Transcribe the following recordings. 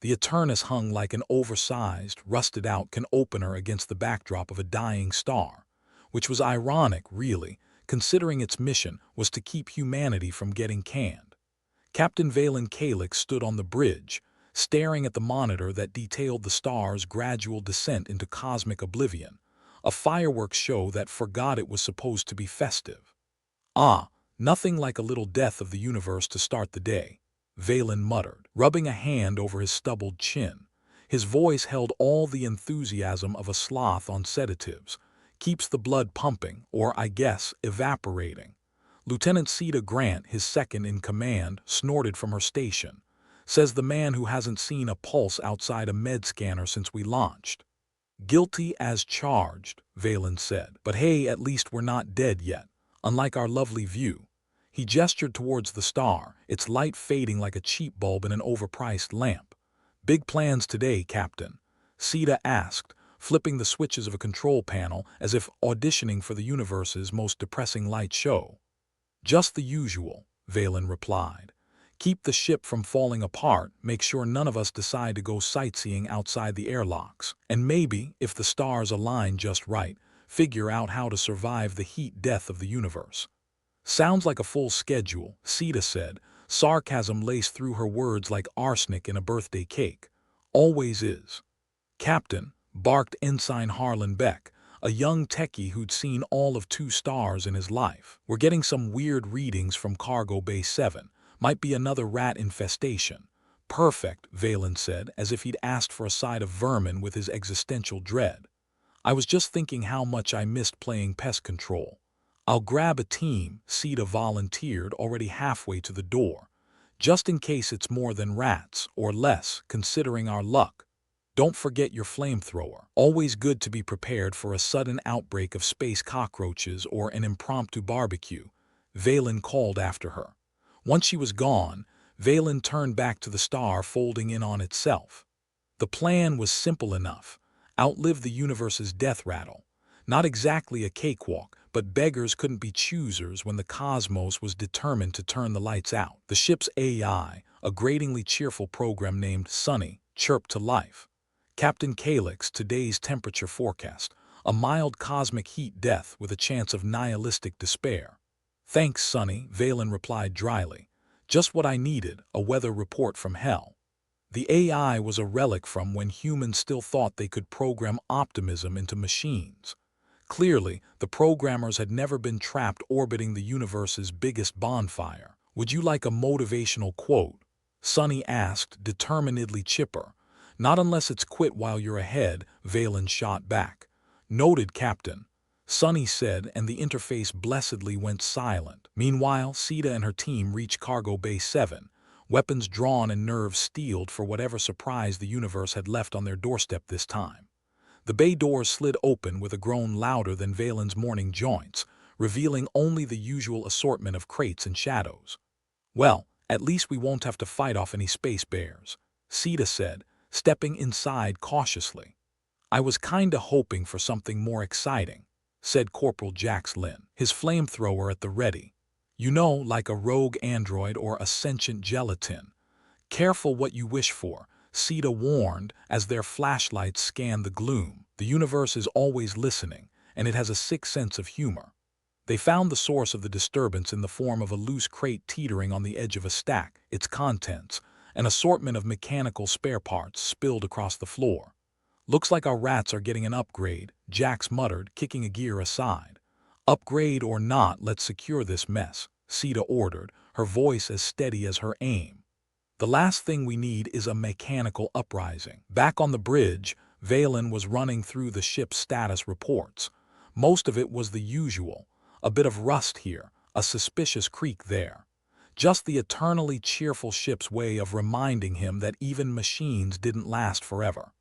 The Eternus hung like an oversized, rusted-out can opener against the backdrop of a dying star, which was ironic, really, considering its mission was to keep humanity from getting canned. Captain Valen Kalix stood on the bridge, staring at the monitor that detailed the star's gradual descent into cosmic oblivion, a fireworks show that forgot it was supposed to be festive. "Ah, nothing like a little death of the universe to start the day," Valen muttered, rubbing a hand over his stubbled chin. His voice held all the enthusiasm of a sloth on sedatives. "Keeps the blood pumping, or, I guess, evaporating." Lieutenant Sita Grant, his second in command, snorted from her station. "Says the man who hasn't seen a pulse outside a med scanner since we launched." "Guilty as charged," Valen said. "But hey, at least we're not dead yet, unlike our lovely view." He gestured towards the star, its light fading like a cheap bulb in an overpriced lamp. "Big plans today, Captain?" Sita asked, flipping the switches of a control panel as if auditioning for the universe's most depressing light show. "Just the usual," Valen replied. "Keep the ship from falling apart, make sure none of us decide to go sightseeing outside the airlocks, and maybe, if the stars align just right, figure out how to survive the heat death of the universe." "Sounds like a full schedule," Sita said, sarcasm laced through her words like arsenic in a birthday cake. "Always is." "Captain," barked Ensign Harlan Beck, a young techie who'd seen all of 2 stars in his life. "We're getting some weird readings from Cargo Bay 7. Might be another rat infestation." "Perfect," Valen said, as if he'd asked for a side of vermin with his existential dread. "I was just thinking how much I missed playing pest control." "I'll grab a team," Sita volunteered, already halfway to the door. "Just in case it's more than rats, or less, considering our luck. Don't forget your flamethrower. Always good to be prepared for a sudden outbreak of space cockroaches or an impromptu barbecue," Valen called after her. Once she was gone, Valen turned back to the star folding in on itself. The plan was simple enough. Outlive the universe's death rattle. Not exactly a cakewalk, but beggars couldn't be choosers when the cosmos was determined to turn the lights out. The ship's AI, a gratingly cheerful program named Sunny, chirped to life. "Captain Kalix, today's temperature forecast. A mild cosmic heat death with a chance of nihilistic despair." "Thanks, Sunny," Valen replied dryly. "Just what I needed, a weather report from hell." The AI was a relic from when humans still thought they could program optimism into machines. Clearly, the programmers had never been trapped orbiting the universe's biggest bonfire. "Would you like a motivational quote?" Sunny asked, determinedly chipper. "Not unless it's quit while you're ahead," Valen shot back. "Noted, Captain," Sunny said, and the interface blessedly went silent. Meanwhile, Sita and her team reached Cargo Bay 7, weapons drawn and nerves steeled for whatever surprise the universe had left on their doorstep this time. The bay doors slid open with a groan louder than Valen's morning joints, revealing only the usual assortment of crates and shadows. "Well, at least we won't have to fight off any space bears," Sita said, stepping inside cautiously. "I was kinda hoping for something more exciting," said Corporal Jax Lynn, his flamethrower at the ready. "You know, like a rogue android or a sentient gelatin." "Careful what you wish for," Sita warned as their flashlights scanned the gloom. "The universe is always listening, and it has a sick sense of humor." They found the source of the disturbance in the form of a loose crate teetering on the edge of a stack, its contents, an assortment of mechanical spare parts, spilled across the floor. "Looks like our rats are getting an upgrade," Jax muttered, kicking a gear aside. "Upgrade or not, let's secure this mess," Sita ordered, her voice as steady as her aim. "The last thing we need is a mechanical uprising." Back on the bridge, Valen was running through the ship's status reports. Most of it was the usual. A bit of rust here, a suspicious creak there. Just the eternally cheerful ship's way of reminding him that even machines didn't last forever.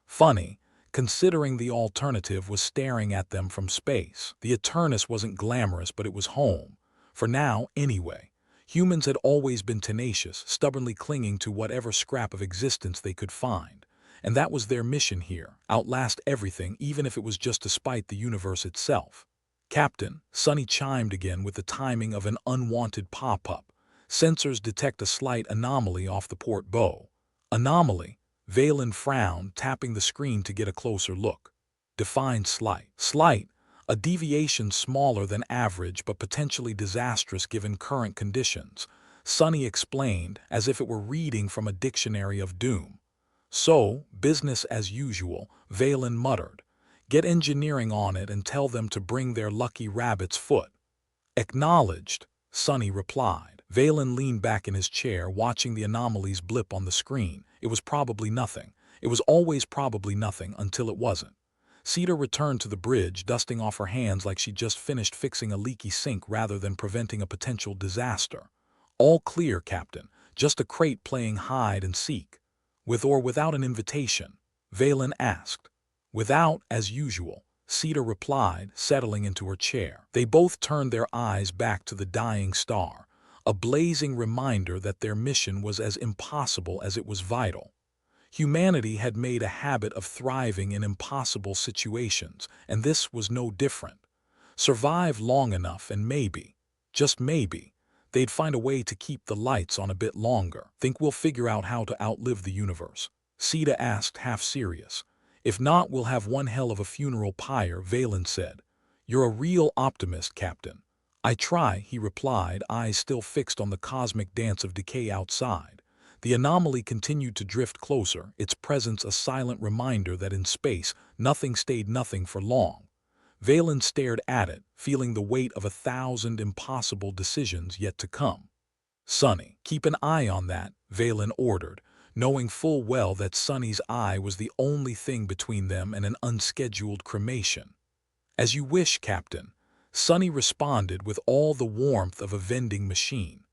Funny, considering the alternative was staring at them from space. The Eternus wasn't glamorous, but it was home. For now, anyway. Humans had always been tenacious, stubbornly clinging to whatever scrap of existence they could find. And that was their mission here, outlast everything, even if it was just to spite the universe itself. "Captain," Sunny chimed again with the timing of an unwanted pop-up. "Sensors detect a slight anomaly off the port bow." "Anomaly?" Valen frowned, tapping the screen to get a closer look. Define slight. Slight, a deviation smaller than average but potentially disastrous given current conditions, Sonny explained as if it were reading from a dictionary of doom. So, business as usual, Valen muttered. Get engineering on it and tell them to bring their lucky rabbit's foot. Acknowledged, Sonny replied. Valen leaned back in his chair, watching the anomalies blip on the screen. It was probably nothing. It was always probably nothing until it wasn't. Cedar returned to the bridge, dusting off her hands like she'd just finished fixing a leaky sink rather than preventing a potential disaster. All clear, Captain. Just a crate playing hide and seek. With or without an invitation? Valen asked. Without, as usual, Cedar replied, settling into her chair. They both turned their eyes back to the dying star, a blazing reminder that their mission was as impossible as it was vital. Humanity had made a habit of thriving in impossible situations, and this was no different. Survive long enough and maybe, just maybe, they'd find a way to keep the lights on a bit longer. Think we'll figure out how to outlive the universe? Sita asked, half serious. If not, we'll have one hell of a funeral pyre, Valen said. You're a real optimist, Captain. I try, he replied, eyes still fixed on the cosmic dance of decay outside. The anomaly continued to drift closer, its presence a silent reminder that in space, nothing stayed nothing for long. Valen stared at it, feeling the weight of 1,000 impossible decisions yet to come. Sonny, keep an eye on that, Valen ordered, knowing full well that Sonny's eye was the only thing between them and an unscheduled cremation. As you wish, Captain, Sonny responded with all the warmth of a vending machine.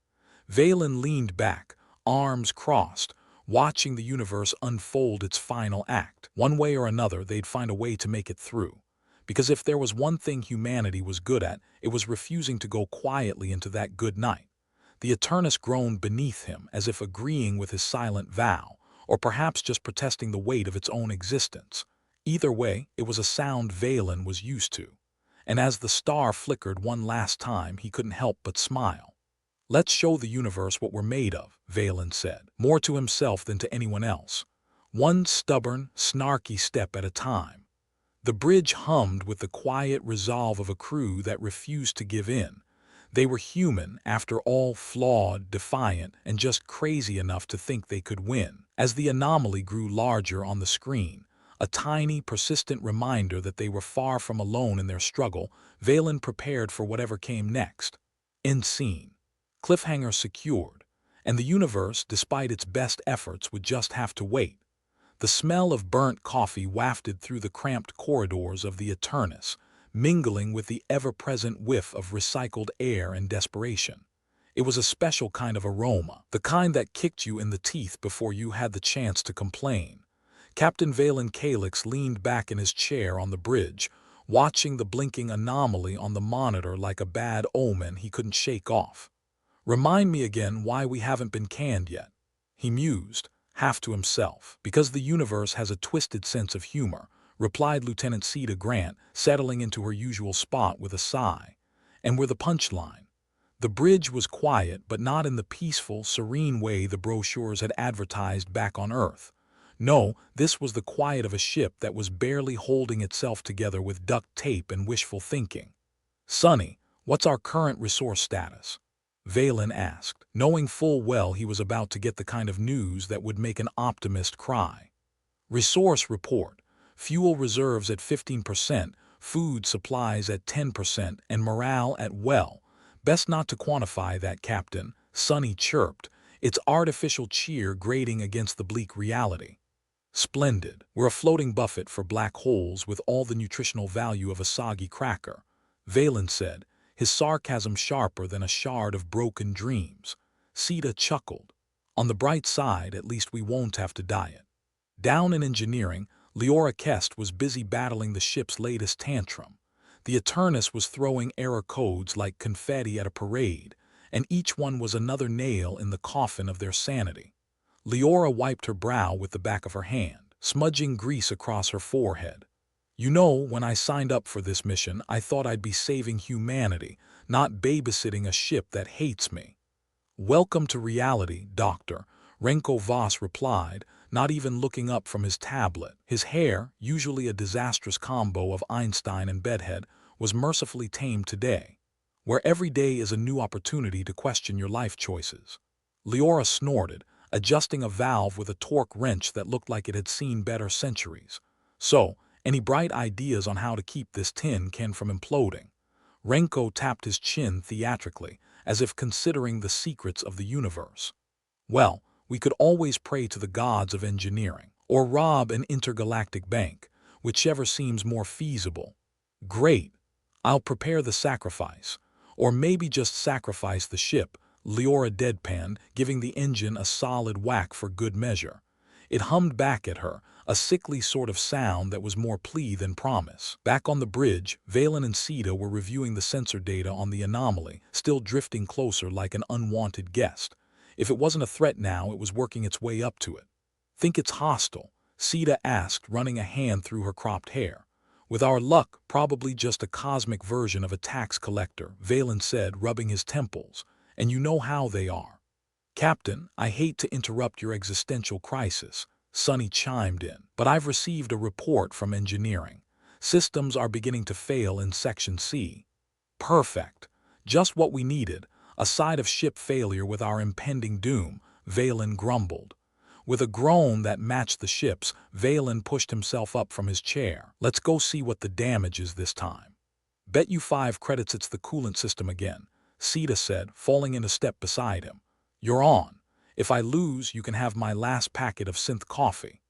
Valen leaned back, arms crossed, watching the universe unfold its final act. One way or another, they'd find a way to make it through. Because if there was one thing humanity was good at, it was refusing to go quietly into that good night. The Eternus groaned beneath him, as if agreeing with his silent vow, or perhaps just protesting the weight of its own existence. Either way, it was a sound Valen was used to. And as the star flickered one last time, he couldn't help but smile. Let's show the universe what we're made of, Valen said, more to himself than to anyone else. One stubborn, snarky step at a time. The bridge hummed with the quiet resolve of a crew that refused to give in. They were human, after all, flawed, defiant, and just crazy enough to think they could win. As the anomaly grew larger on the screen, a tiny, persistent reminder that they were far from alone in their struggle, Valen prepared for whatever came next. End scene. Cliffhanger secured, and the universe, despite its best efforts, would just have to wait. The smell of burnt coffee wafted through the cramped corridors of the Eternus, mingling with the ever-present whiff of recycled air and desperation. It was a special kind of aroma, the kind that kicked you in the teeth before you had the chance to complain. Captain Valen Calix leaned back in his chair on the bridge, watching the blinking anomaly on the monitor like a bad omen he couldn't shake off. Remind me again why we haven't been canned yet, he mused, half to himself. Because the universe has a twisted sense of humor, replied Lieutenant Ceda Grant, settling into her usual spot with a sigh. And we're the punchline. The bridge was quiet, but not in the peaceful, serene way the brochures had advertised back on Earth. No, this was the quiet of a ship that was barely holding itself together with duct tape and wishful thinking. Sonny, what's our current resource status? Valen asked, knowing full well he was about to get the kind of news that would make an optimist cry. Resource report. Fuel reserves at 15%, food supplies at 10%, and morale at well. Best not to quantify that, Captain, Sonny chirped, its artificial cheer grating against the bleak reality. Splendid. We're a floating buffet for black holes with all the nutritional value of a soggy cracker, Valen said, his sarcasm sharper than a shard of broken dreams. Ceda chuckled. On the bright side, at least we won't have to diet. Down in engineering, Leora Kest was busy battling the ship's latest tantrum. The Eternus was throwing error codes like confetti at a parade, and each one was another nail in the coffin of their sanity. Leora wiped her brow with the back of her hand, smudging grease across her forehead. You know, when I signed up for this mission, I thought I'd be saving humanity, not babysitting a ship that hates me. Welcome to reality, Doctor, Renko Voss replied, not even looking up from his tablet. His hair, usually a disastrous combo of Einstein and bedhead, was mercifully tamed today, where every day is a new opportunity to question your life choices. Leora snorted, adjusting a valve with a torque wrench that looked like it had seen better centuries. So, any bright ideas on how to keep this tin can from imploding? Renko tapped his chin theatrically, as if considering the secrets of the universe. Well, we could always pray to the gods of engineering, or rob an intergalactic bank, whichever seems more feasible. Great. I'll prepare the sacrifice. Or maybe just sacrifice the ship, Leora deadpanned, giving the engine a solid whack for good measure. It hummed back at her, a sickly sort of sound that was more plea than promise. Back on the bridge, Valen and Sita were reviewing the sensor data on the anomaly, still drifting closer like an unwanted guest. If it wasn't a threat now, it was working its way up to it. Think it's hostile? Sita asked, running a hand through her cropped hair. With our luck, probably just a cosmic version of a tax collector, Valen said, rubbing his temples. And you know how they are. Captain, I hate to interrupt your existential crisis, Sonny chimed in, but I've received a report from engineering. Systems are beginning to fail in Section C. Perfect. Just what we needed, a side of ship failure with our impending doom, Valen grumbled. With a groan that matched the ship's, Valen pushed himself up from his chair. Let's go see what the damage is this time. Bet you 5 credits it's the coolant system again, Sita said, falling in a step beside him. You're on. If I lose, you can have my last packet of synth coffee.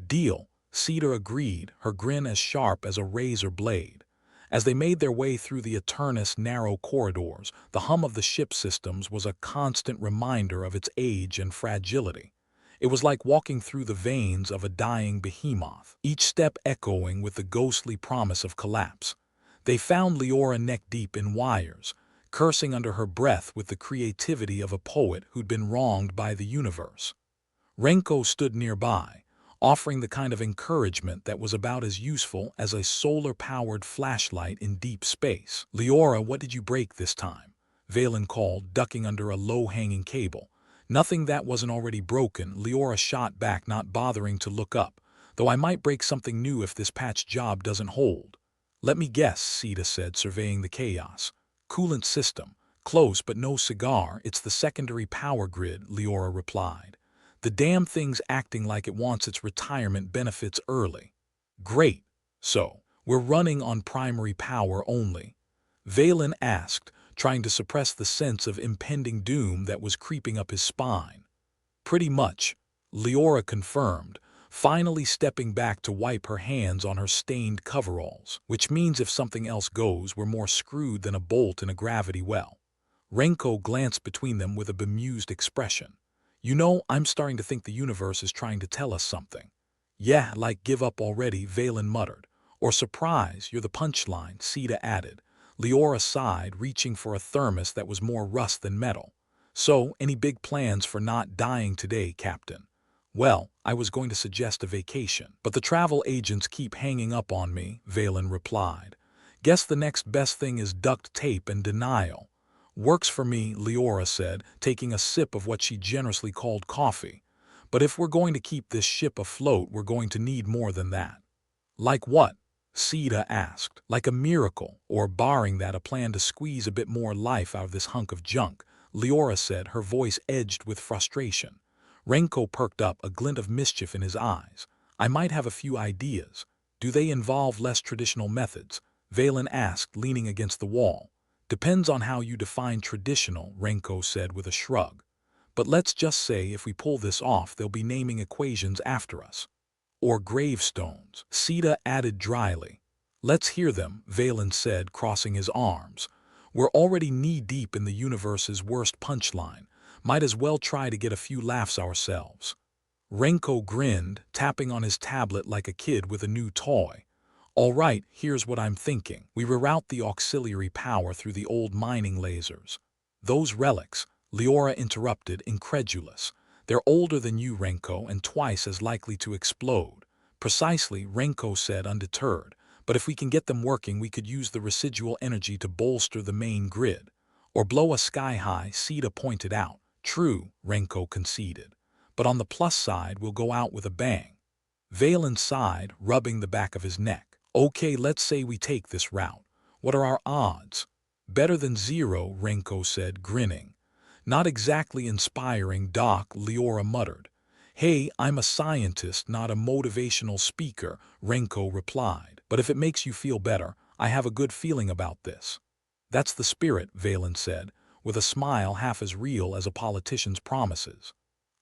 Deal, Sita agreed, her grin as sharp as a razor blade. As they made their way through the eternous narrow corridors, the hum of the ship systems was a constant reminder of its age and fragility. It was like walking through the veins of a dying behemoth, each step echoing with the ghostly promise of collapse. They found Leora neck-deep in wires, cursing under her breath with the creativity of a poet who'd been wronged by the universe. Renko stood nearby, offering the kind of encouragement that was about as useful as a solar-powered flashlight in deep space. Leora, what did you break this time? Valen called, ducking under a low-hanging cable. Nothing that wasn't already broken, Leora shot back, not bothering to look up, though I might break something new if this patch job doesn't hold. Let me guess, Sita said, surveying the chaos. Coolant system. Close, but no cigar. It's the secondary power grid, Leora replied. The damn thing's acting like it wants its retirement benefits early. Great. So, we're running on primary power only? Valen asked, trying to suppress the sense of impending doom that was creeping up his spine. Pretty much, Leora confirmed, finally stepping back to wipe her hands on her stained coveralls, which means if something else goes, we're more screwed than a bolt in a gravity well. Renko glanced between them with a bemused expression. You know, I'm starting to think the universe is trying to tell us something. Yeah, like give up already, Valen muttered. Or surprise, you're the punchline, Sita added. Leora sighed, reaching for a thermos that was more rust than metal. So, any big plans for not dying today, Captain? Well, I was going to suggest a vacation, but the travel agents keep hanging up on me, Valen replied. Guess the next best thing is duct tape and denial. Works for me, Leora said, taking a sip of what she generously called coffee. But if we're going to keep this ship afloat, we're going to need more than that. Like what? Sita asked. Like a miracle, or barring that, a plan to squeeze a bit more life out of this hunk of junk, Leora said, her voice edged with frustration. Renko perked up, a glint of mischief in his eyes. I might have a few ideas. Do they involve less traditional methods? Valen asked, leaning against the wall. Depends on how you define traditional, Renko said with a shrug. But let's just say if we pull this off, they'll be naming equations after us. Or gravestones, Sita added dryly. Let's hear them, Valen said, crossing his arms. We're already knee-deep in the universe's worst punchline. Might as well try to get a few laughs ourselves. Renko grinned, tapping on his tablet like a kid with a new toy. All right, here's what I'm thinking. We reroute the auxiliary power through the old mining lasers. Those relics, Leora interrupted, incredulous. They're older than you, Renko, and twice as likely to explode. Precisely, Renko said, undeterred. But if we can get them working, we could use the residual energy to bolster the main grid. Or blow us sky high, Sita pointed out. True, Renko conceded. But on the plus side, we'll go out with a bang. Valen sighed, rubbing the back of his neck. Okay, let's say we take this route. What are our odds? Better than zero, Renko said, grinning. Not exactly inspiring, Doc, Leora muttered. Hey, I'm a scientist, not a motivational speaker, Renko replied. But if it makes you feel better, I have a good feeling about this. That's the spirit, Valen said, with a smile half as real as a politician's promises.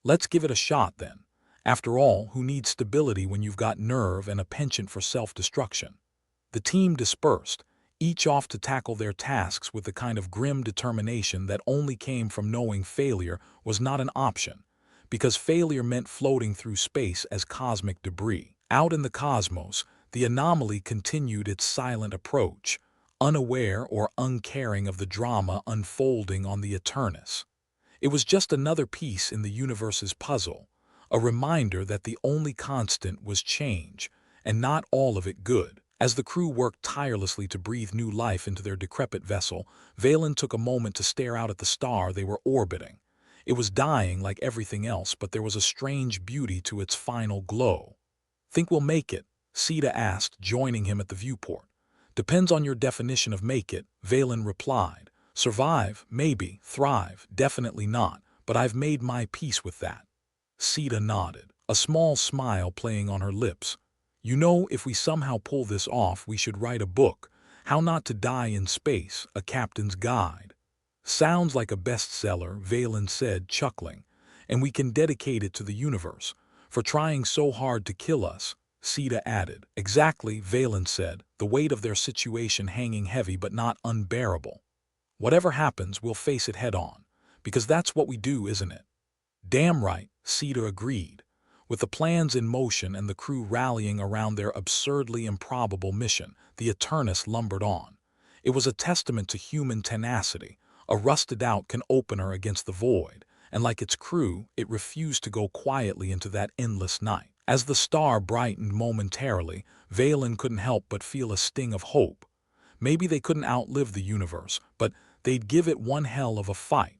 Let's give it a shot then. After all, who needs stability when you've got nerve and a penchant for self-destruction? The team dispersed, each off to tackle their tasks with the kind of grim determination that only came from knowing failure was not an option, because failure meant floating through space as cosmic debris. Out in the cosmos, the anomaly continued its silent approach, unaware or uncaring of the drama unfolding on the Eternus. It was just another piece in the universe's puzzle, a reminder that the only constant was change, and not all of it good. As the crew worked tirelessly to breathe new life into their decrepit vessel, Valen took a moment to stare out at the star they were orbiting. It was dying like everything else, but there was a strange beauty to its final glow. Think we'll make it? Sita asked, joining him at the viewport. Depends on your definition of make it, Valen replied. Survive, maybe. Thrive, definitely not. But I've made my peace with that. Sita nodded, a small smile playing on her lips. You know, if we somehow pull this off, we should write a book. How Not to Die in Space, A Captain's Guide. Sounds like a bestseller, Valen said, chuckling. And we can dedicate it to the universe. For trying so hard to kill us, Sita added. Exactly, Valen said, the weight of their situation hanging heavy but not unbearable. Whatever happens, we'll face it head on. Because that's what we do, isn't it? Damn right, Sita agreed. With the plans in motion and the crew rallying around their absurdly improbable mission, the Eternus lumbered on. It was a testament to human tenacity, a rusted-out can-opener against the void, and like its crew, it refused to go quietly into that endless night. As the star brightened momentarily, Valen couldn't help but feel a sting of hope. Maybe they couldn't outlive the universe, but they'd give it one hell of a fight.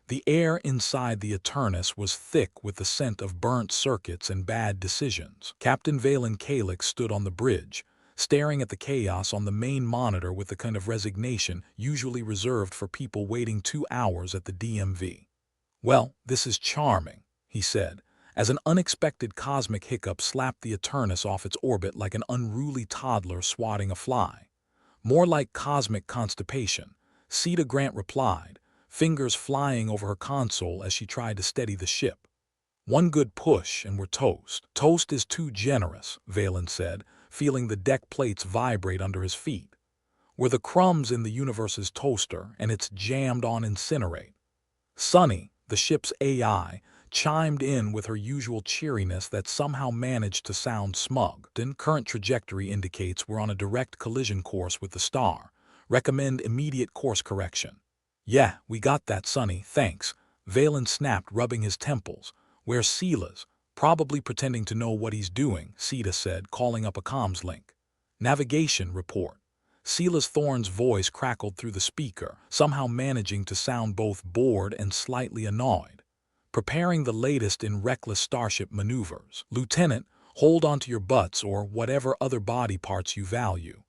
The air inside the Eternus was thick with the scent of burnt circuits and bad decisions. Captain Valen Kalix stood on the bridge, staring at the chaos on the main monitor with the kind of resignation usually reserved for people waiting 2 hours at the DMV. Well, this is charming, he said, as an unexpected cosmic hiccup slapped the Eternus off its orbit like an unruly toddler swatting a fly. More like cosmic constipation, Sita Grant replied, fingers flying over her console as she tried to steady the ship. One good push and we're toast. Toast is too generous, Valen said, feeling the deck plates vibrate under his feet. We're the crumbs in the universe's toaster, and it's jammed on incinerate. Sunny, the ship's AI, chimed in with her usual cheeriness that somehow managed to sound smug. Current trajectory indicates we're on a direct collision course with the star. Recommend immediate course correction. Yeah, we got that, Sunny, thanks. Valen snapped, rubbing his temples. Where's Silas? Probably pretending to know what he's doing, Sita said, calling up a comms link. Navigation report. Silas Thorne's voice crackled through the speaker, somehow managing to sound both bored and slightly annoyed. Preparing the latest in reckless starship maneuvers. Lieutenant, hold on to your butts or whatever other body parts you value.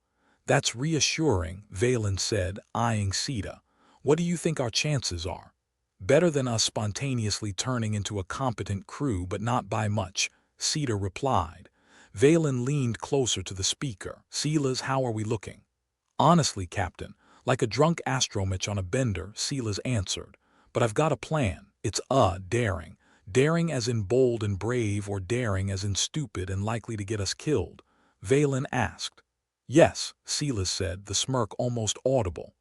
That's reassuring, Valen said, eyeing Sita. What do you think our chances are? Better than us spontaneously turning into a competent crew, but not by much, Sita replied. Valen leaned closer to the speaker. Silas, how are we looking? Honestly, Captain, like a drunk astromech on a bender, Silas answered. But I've got a plan. It's daring. Daring as in bold and brave, or daring as in stupid and likely to get us killed? Valen asked. Yes, Silas said, the smirk almost audible.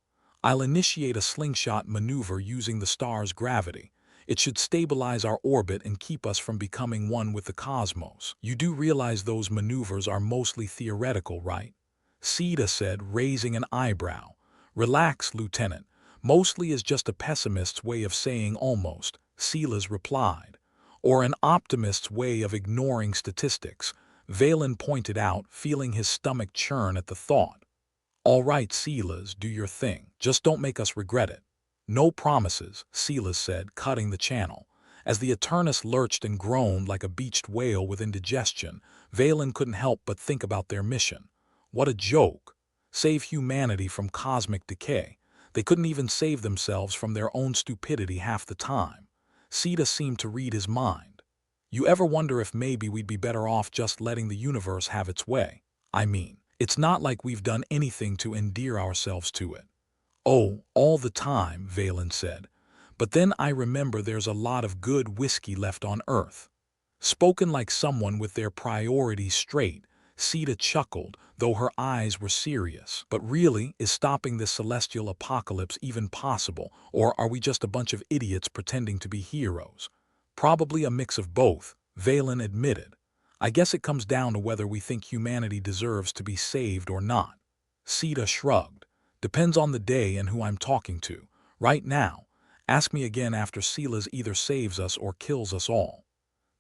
I'll initiate a slingshot maneuver using the star's gravity. It should stabilize our orbit and keep us from becoming one with the cosmos. You do realize those maneuvers are mostly theoretical, right? Sita said, raising an eyebrow. Relax, Lieutenant. Mostly is just a pessimist's way of saying almost, Silas replied. Or an optimist's way of ignoring statistics, Valen pointed out, feeling his stomach churn at the thought. All right, Silas, do your thing. Just don't make us regret it. No promises, Silas said, cutting the channel. As the Eternus lurched and groaned like a beached whale with indigestion, Valen couldn't help but think about their mission. What a joke! Save humanity from cosmic decay. They couldn't even save themselves from their own stupidity half the time. Sita seemed to read his mind. You ever wonder if maybe we'd be better off just letting the universe have its way? I mean, it's not like we've done anything to endear ourselves to it. Oh, all the time, Valen said. But then I remember there's a lot of good whiskey left on Earth. Spoken like someone with their priorities straight, Sita chuckled, though her eyes were serious. But really, is stopping this celestial apocalypse even possible, or are we just a bunch of idiots pretending to be heroes? Probably a mix of both, Valen admitted. I guess it comes down to whether we think humanity deserves to be saved or not. Sita shrugged. Depends on the day and who I'm talking to. Right now, ask me again after Silas either saves us or kills us all.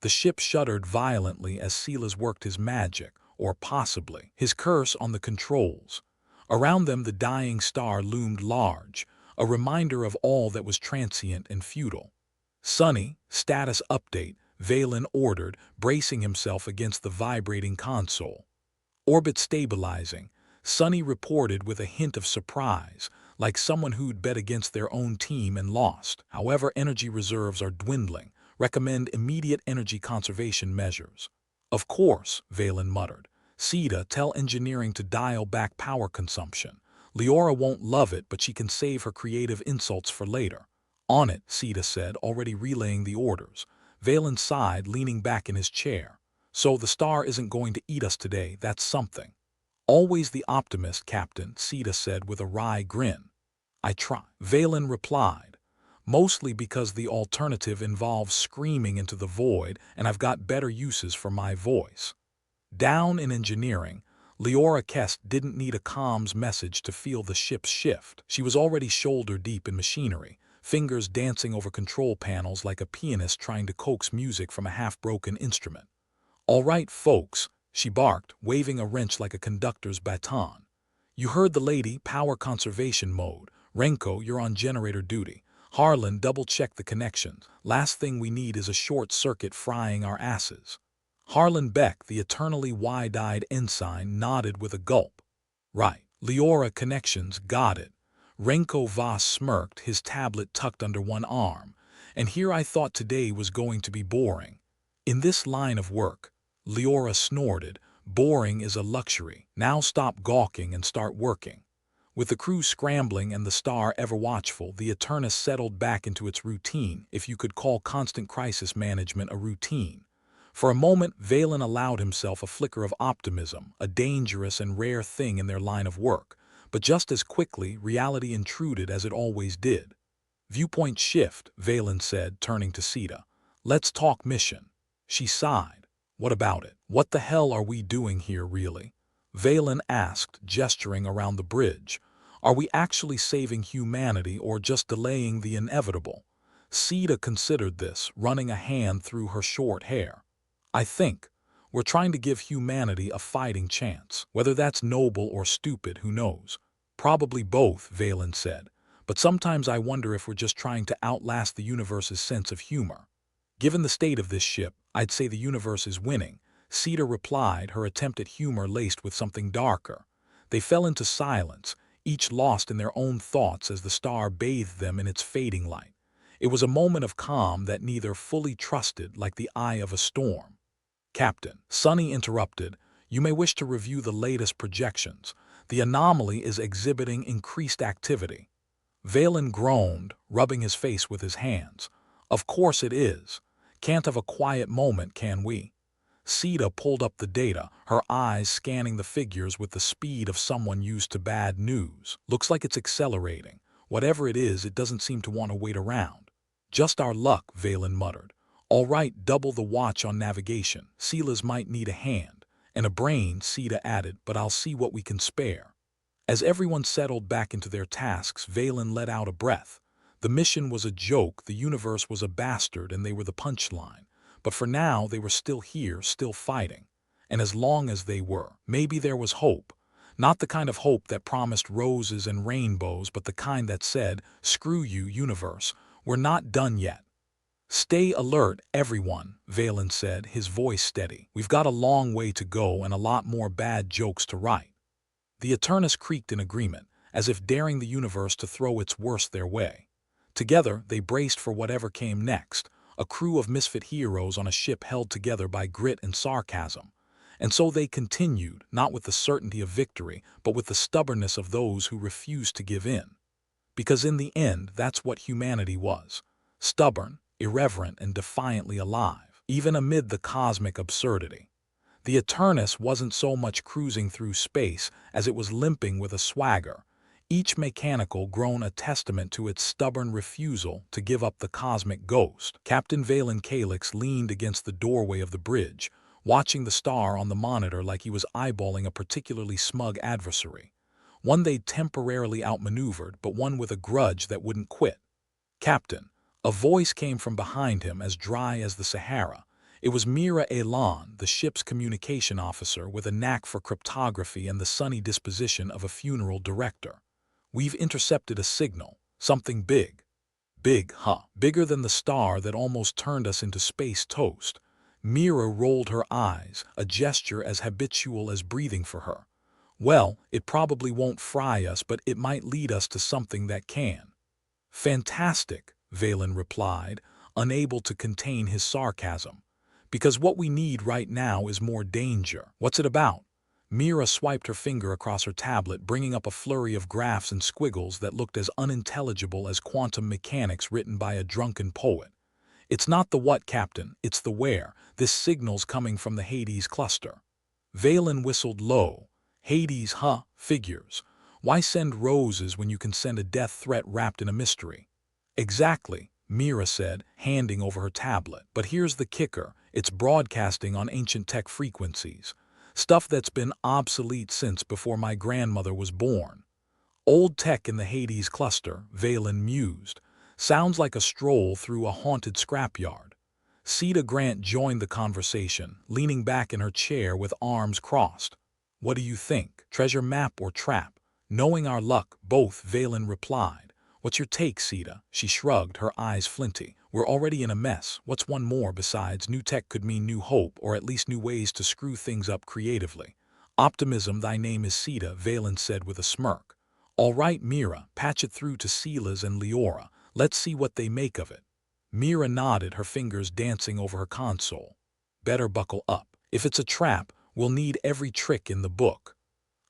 The ship shuddered violently as Silas worked his magic, or possibly his curse on the controls. Around them the dying star loomed large, a reminder of all that was transient and futile. Sonny, status update, Valen ordered, bracing himself against the vibrating console. Orbit stabilizing, Sonny reported with a hint of surprise, like someone who'd bet against their own team and lost. However, energy reserves are dwindling. Recommend immediate energy conservation measures. Of course, Valen muttered. Sita, tell engineering to dial back power consumption. Leora won't love it, but she can save her creative insults for later. On it, Sita said, already relaying the orders. Valen sighed, leaning back in his chair. So the star isn't going to eat us today, that's something. Always the optimist, Captain, Sita said with a wry grin. I try, Valen replied. Mostly because the alternative involves screaming into the void and I've got better uses for my voice. Down in engineering, Leora Kest didn't need a comms message to feel the ship's shift. She was already shoulder-deep in machinery, fingers dancing over control panels like a pianist trying to coax music from a half-broken instrument. All right, folks, she barked, waving a wrench like a conductor's baton. You heard the lady, power conservation mode. Renko, you're on generator duty. Harlan, double-check the connections. Last thing we need is a short circuit frying our asses. Harlan Beck, the eternally wide-eyed ensign, nodded with a gulp. Right. Leora connections, got it. Renko Voss smirked, his tablet tucked under one arm. And here I thought today was going to be boring. In this line of work, Leora snorted, boring is a luxury. Now stop gawking and start working. With the crew scrambling and the star ever watchful, the Eternus settled back into its routine, if you could call constant crisis management a routine. For a moment, Valen allowed himself a flicker of optimism, a dangerous and rare thing in their line of work. But just as quickly, reality intruded as it always did. Viewpoint shift, Valen said, turning to Sita. Let's talk mission. She sighed. What about it? What the hell are we doing here, really? Valen asked, gesturing around the bridge. Are we actually saving humanity or just delaying the inevitable? Sita considered this, running a hand through her short hair. I think we're trying to give humanity a fighting chance. Whether that's noble or stupid, who knows? Probably both, Valen said. But sometimes I wonder if we're just trying to outlast the universe's sense of humor. Given the state of this ship, I'd say the universe is winning. Sita replied, her attempt at humor laced with something darker. They fell into silence, each lost in their own thoughts as the star bathed them in its fading light. It was a moment of calm that neither fully trusted, like the eye of a storm. Captain, Sonny interrupted, you may wish to review the latest projections. The anomaly is exhibiting increased activity. Valen groaned, rubbing his face with his hands. Of course it is. Can't have a quiet moment, can we? Sita pulled up the data, her eyes scanning the figures with the speed of someone used to bad news. Looks like it's accelerating. Whatever it is, it doesn't seem to want to wait around. Just our luck, Valen muttered. All right, double the watch on navigation. Silas might need a hand. And a brain, Sita added, but I'll see what we can spare. As everyone settled back into their tasks, Valen let out a breath. The mission was a joke, the universe was a bastard, and they were the punchline. But for now, they were still here, still fighting. And as long as they were, maybe there was hope. Not the kind of hope that promised roses and rainbows, but the kind that said, screw you, universe, we're not done yet. Stay alert, everyone, Valen said, his voice steady. We've got a long way to go and a lot more bad jokes to write. The Eternus creaked in agreement, as if daring the universe to throw its worst their way. Together, they braced for whatever came next, a crew of misfit heroes on a ship held together by grit and sarcasm. And so they continued, not with the certainty of victory, but with the stubbornness of those who refused to give in. Because in the end, that's what humanity was. Stubborn, irreverent, and defiantly alive, even amid the cosmic absurdity. The Eternus wasn't so much cruising through space as it was limping with a swagger, each mechanical grown a testament to its stubborn refusal to give up the cosmic ghost. Captain Valen Calix leaned against the doorway of the bridge, watching the star on the monitor like he was eyeballing a particularly smug adversary. One they'd temporarily outmaneuvered, but one with a grudge that wouldn't quit. "Captain," a voice came from behind him as dry as the Sahara. It was Mira Elan, the ship's communication officer with a knack for cryptography and the sunny disposition of a funeral director. "We've intercepted a signal. Something big." "Big, huh? Bigger than the star that almost turned us into space toast." Mira rolled her eyes, a gesture as habitual as breathing for her. "Well, it probably won't fry us, but it might lead us to something that can." "Fantastic," Valen replied, unable to contain his sarcasm. "Because what we need right now is more danger." "What's it about?" Mira swiped her finger across her tablet, bringing up a flurry of graphs and squiggles that looked as unintelligible as quantum mechanics written by a drunken poet. "It's not the what, Captain, it's the where. This signal's coming from the Hades cluster." Valen whistled low. "Hades, huh? Figures. Why send roses when you can send a death threat wrapped in a mystery?" "Exactly," Mira said, handing over her tablet. "But here's the kicker. It's broadcasting on ancient tech frequencies. Stuff that's been obsolete since before my grandmother was born." "Old tech in the Hades cluster," Valen mused. "Sounds like a stroll through a haunted scrapyard." Sita Grant joined the conversation, leaning back in her chair with arms crossed. "What do you think? Treasure map or trap?" "Knowing our luck, both," Valen replied. "What's your take, Sita?" She shrugged, her eyes flinty. "We're already in a mess. What's one more besides? New tech could mean new hope, or at least new ways to screw things up creatively." "Optimism, thy name is Sita," Valen said with a smirk. "All right, Mira, patch it through to Silas and Leora. Let's see what they make of it." Mira nodded, her fingers dancing over her console. "Better buckle up. If it's a trap, we'll need every trick in the book."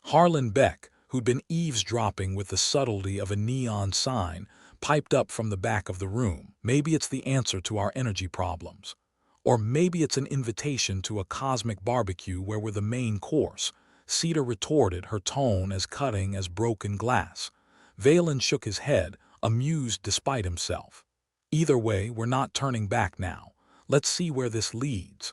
Harlan Beck, who'd been eavesdropping with the subtlety of a neon sign, piped up from the back of the room. "Maybe it's the answer to our energy problems. Or maybe it's an invitation to a cosmic barbecue where we're the main course." Sita retorted, her tone as cutting as broken glass. Valen shook his head, amused despite himself. "Either way, we're not turning back now. Let's see where this leads."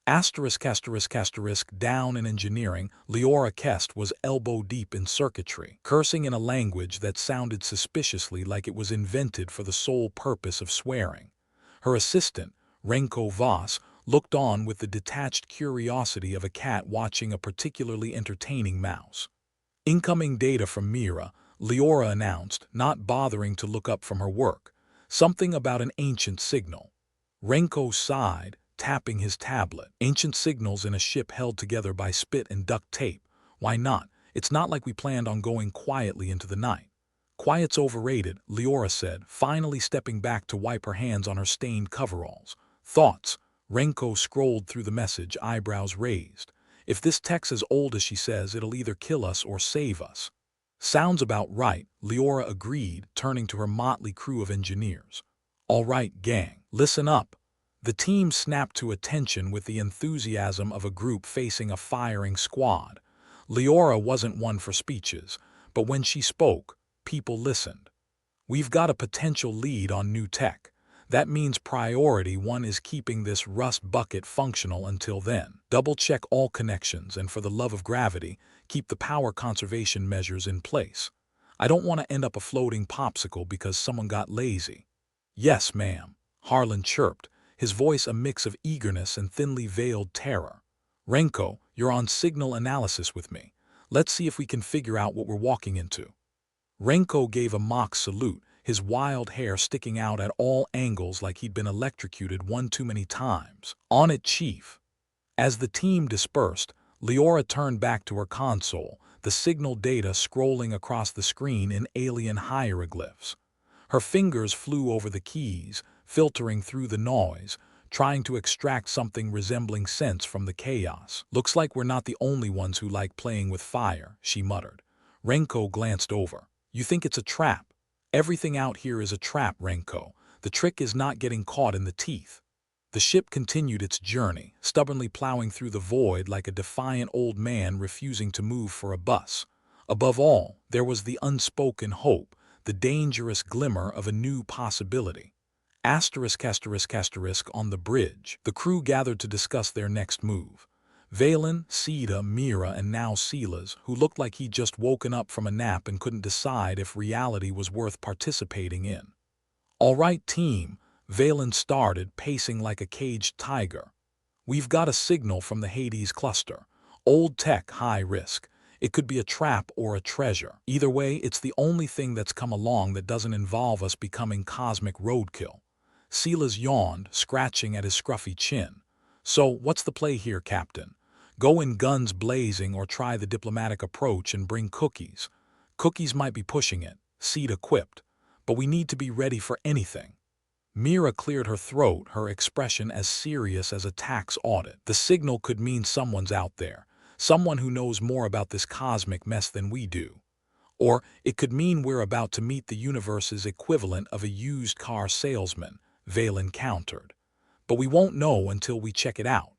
Down in engineering, Leora Kest was elbow-deep in circuitry, cursing in a language that sounded suspiciously like it was invented for the sole purpose of swearing. Her assistant, Renko Voss, looked on with the detached curiosity of a cat watching a particularly entertaining mouse. "Incoming data from Mira," Leora announced, not bothering to look up from her work. "Something about an ancient signal." Renko sighed, tapping his tablet. "Ancient signals in a ship held together by spit and duct tape. Why not? It's not like we planned on going quietly into the night." "Quiet's overrated," Leora said, finally stepping back to wipe her hands on her stained coveralls. "Thoughts?" Renko scrolled through the message, eyebrows raised. "If this tech's as old as she says, it'll either kill us or save us." "Sounds about right," Leora agreed, turning to her motley crew of engineers. "All right, gang, listen up." The team snapped to attention with the enthusiasm of a group facing a firing squad. Leora wasn't one for speeches, but when she spoke, people listened. "We've got a potential lead on new tech. That means priority one is keeping this rust bucket functional until then. Double-check all connections and, for the love of gravity, keep the power conservation measures in place. I don't want to end up a floating popsicle because someone got lazy." "Yes, ma'am," Harlan chirped, his voice a mix of eagerness and thinly veiled terror. "Renko, you're on signal analysis with me. Let's see if we can figure out what we're walking into." Renko gave a mock salute, his wild hair sticking out at all angles like he'd been electrocuted one too many times. "On it, Chief." As the team dispersed, Leora turned back to her console, the signal data scrolling across the screen in alien hieroglyphs. Her fingers flew over the keys, filtering through the noise, trying to extract something resembling sense from the chaos. "Looks like we're not the only ones who like playing with fire," she muttered. Renko glanced over. "You think it's a trap? Everything out here is a trap, Renko. The trick is not getting caught in the teeth." The ship continued its journey, stubbornly plowing through the void like a defiant old man refusing to move for a bus. Above all, there was the unspoken hope, the dangerous glimmer of a new possibility. **** On the bridge, the crew gathered to discuss their next move. Valen, Sita, Mira, and now Silas, who looked like he'd just woken up from a nap and couldn't decide if reality was worth participating in. "All right, team," Valen started, pacing like a caged tiger. "We've got a signal from the Hades cluster. Old tech, high risk. It could be a trap or a treasure. Either way, it's the only thing that's come along that doesn't involve us becoming cosmic roadkill." Silas yawned, scratching at his scruffy chin. "So, what's the play here, Captain? Go in guns blazing or try the diplomatic approach and bring cookies?" "Cookies might be pushing it," Sita quipped, "but we need to be ready for anything." Mira cleared her throat, her expression as serious as a tax audit. "The signal could mean someone's out there, someone who knows more about this cosmic mess than we do. Or it could mean we're about to meet the universe's equivalent of a used car salesman," Valen countered. "But we won't know until we check it out."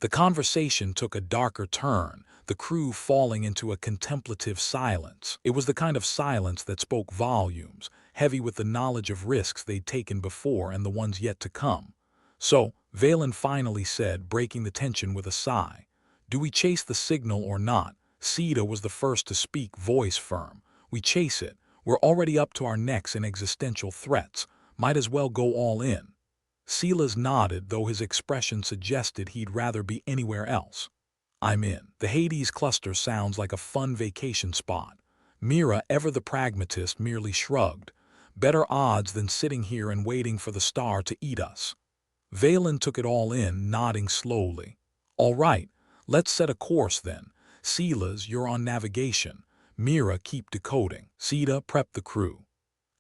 The conversation took a darker turn, the crew falling into a contemplative silence. It was the kind of silence that spoke volumes, heavy with the knowledge of risks they'd taken before and the ones yet to come. "So," Valen finally said, breaking the tension with a sigh, "do we chase the signal or not?" Sita was the first to speak, voice firm. "We chase it. We're already up to our necks in existential threats. Might as well go all in." Silas nodded, though his expression suggested he'd rather be anywhere else. "I'm in." The Hades cluster sounds like a fun vacation spot. Mira, ever the pragmatist, merely shrugged. "Better odds than sitting here and waiting for the star to eat us." Valen took it all in, nodding slowly. "All right, let's set a course then. Silas, you're on navigation. Mira, keep decoding. Sita, prep the crew."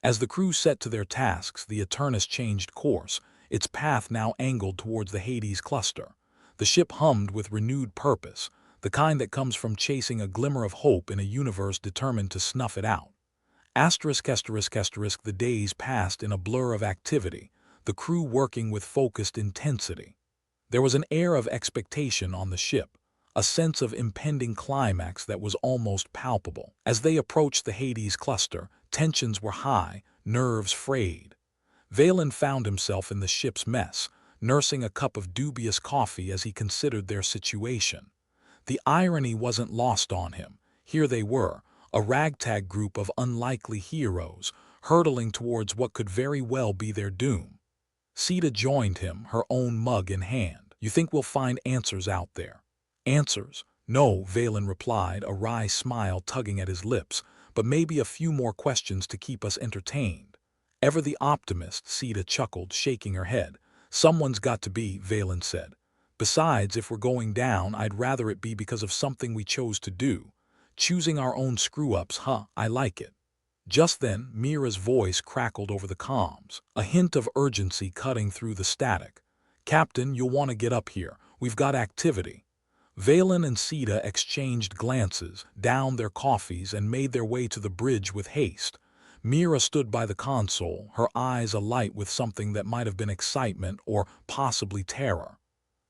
As the crew set to their tasks, the Eternus changed course, its path now angled towards the Hades cluster. The ship hummed with renewed purpose, the kind that comes from chasing a glimmer of hope in a universe determined to snuff it out. The days passed in a blur of activity, the crew working with focused intensity. There was an air of expectation on the ship, a sense of impending climax that was almost palpable. As they approached the Hades cluster, tensions were high, nerves frayed. Valen found himself in the ship's mess, nursing a cup of dubious coffee as he considered their situation. The irony wasn't lost on him. Here they were, a ragtag group of unlikely heroes, hurtling towards what could very well be their doom. Sita joined him, her own mug in hand. "You think we'll find answers out there?" "Answers? No," Valen replied, a wry smile tugging at his lips, "but maybe a few more questions to keep us entertained." "Ever the optimist," Sita chuckled, shaking her head. "Someone's got to be," Valen said. "Besides, if we're going down, I'd rather it be because of something we chose to do. Choosing our own screw-ups, huh? I like it." Just then, Mira's voice crackled over the comms, a hint of urgency cutting through the static. "Captain, you'll want to get up here. We've got activity." Valen and Sita exchanged glances, downed their coffees, and made their way to the bridge with haste. Mira stood by the console, her eyes alight with something that might have been excitement or possibly terror.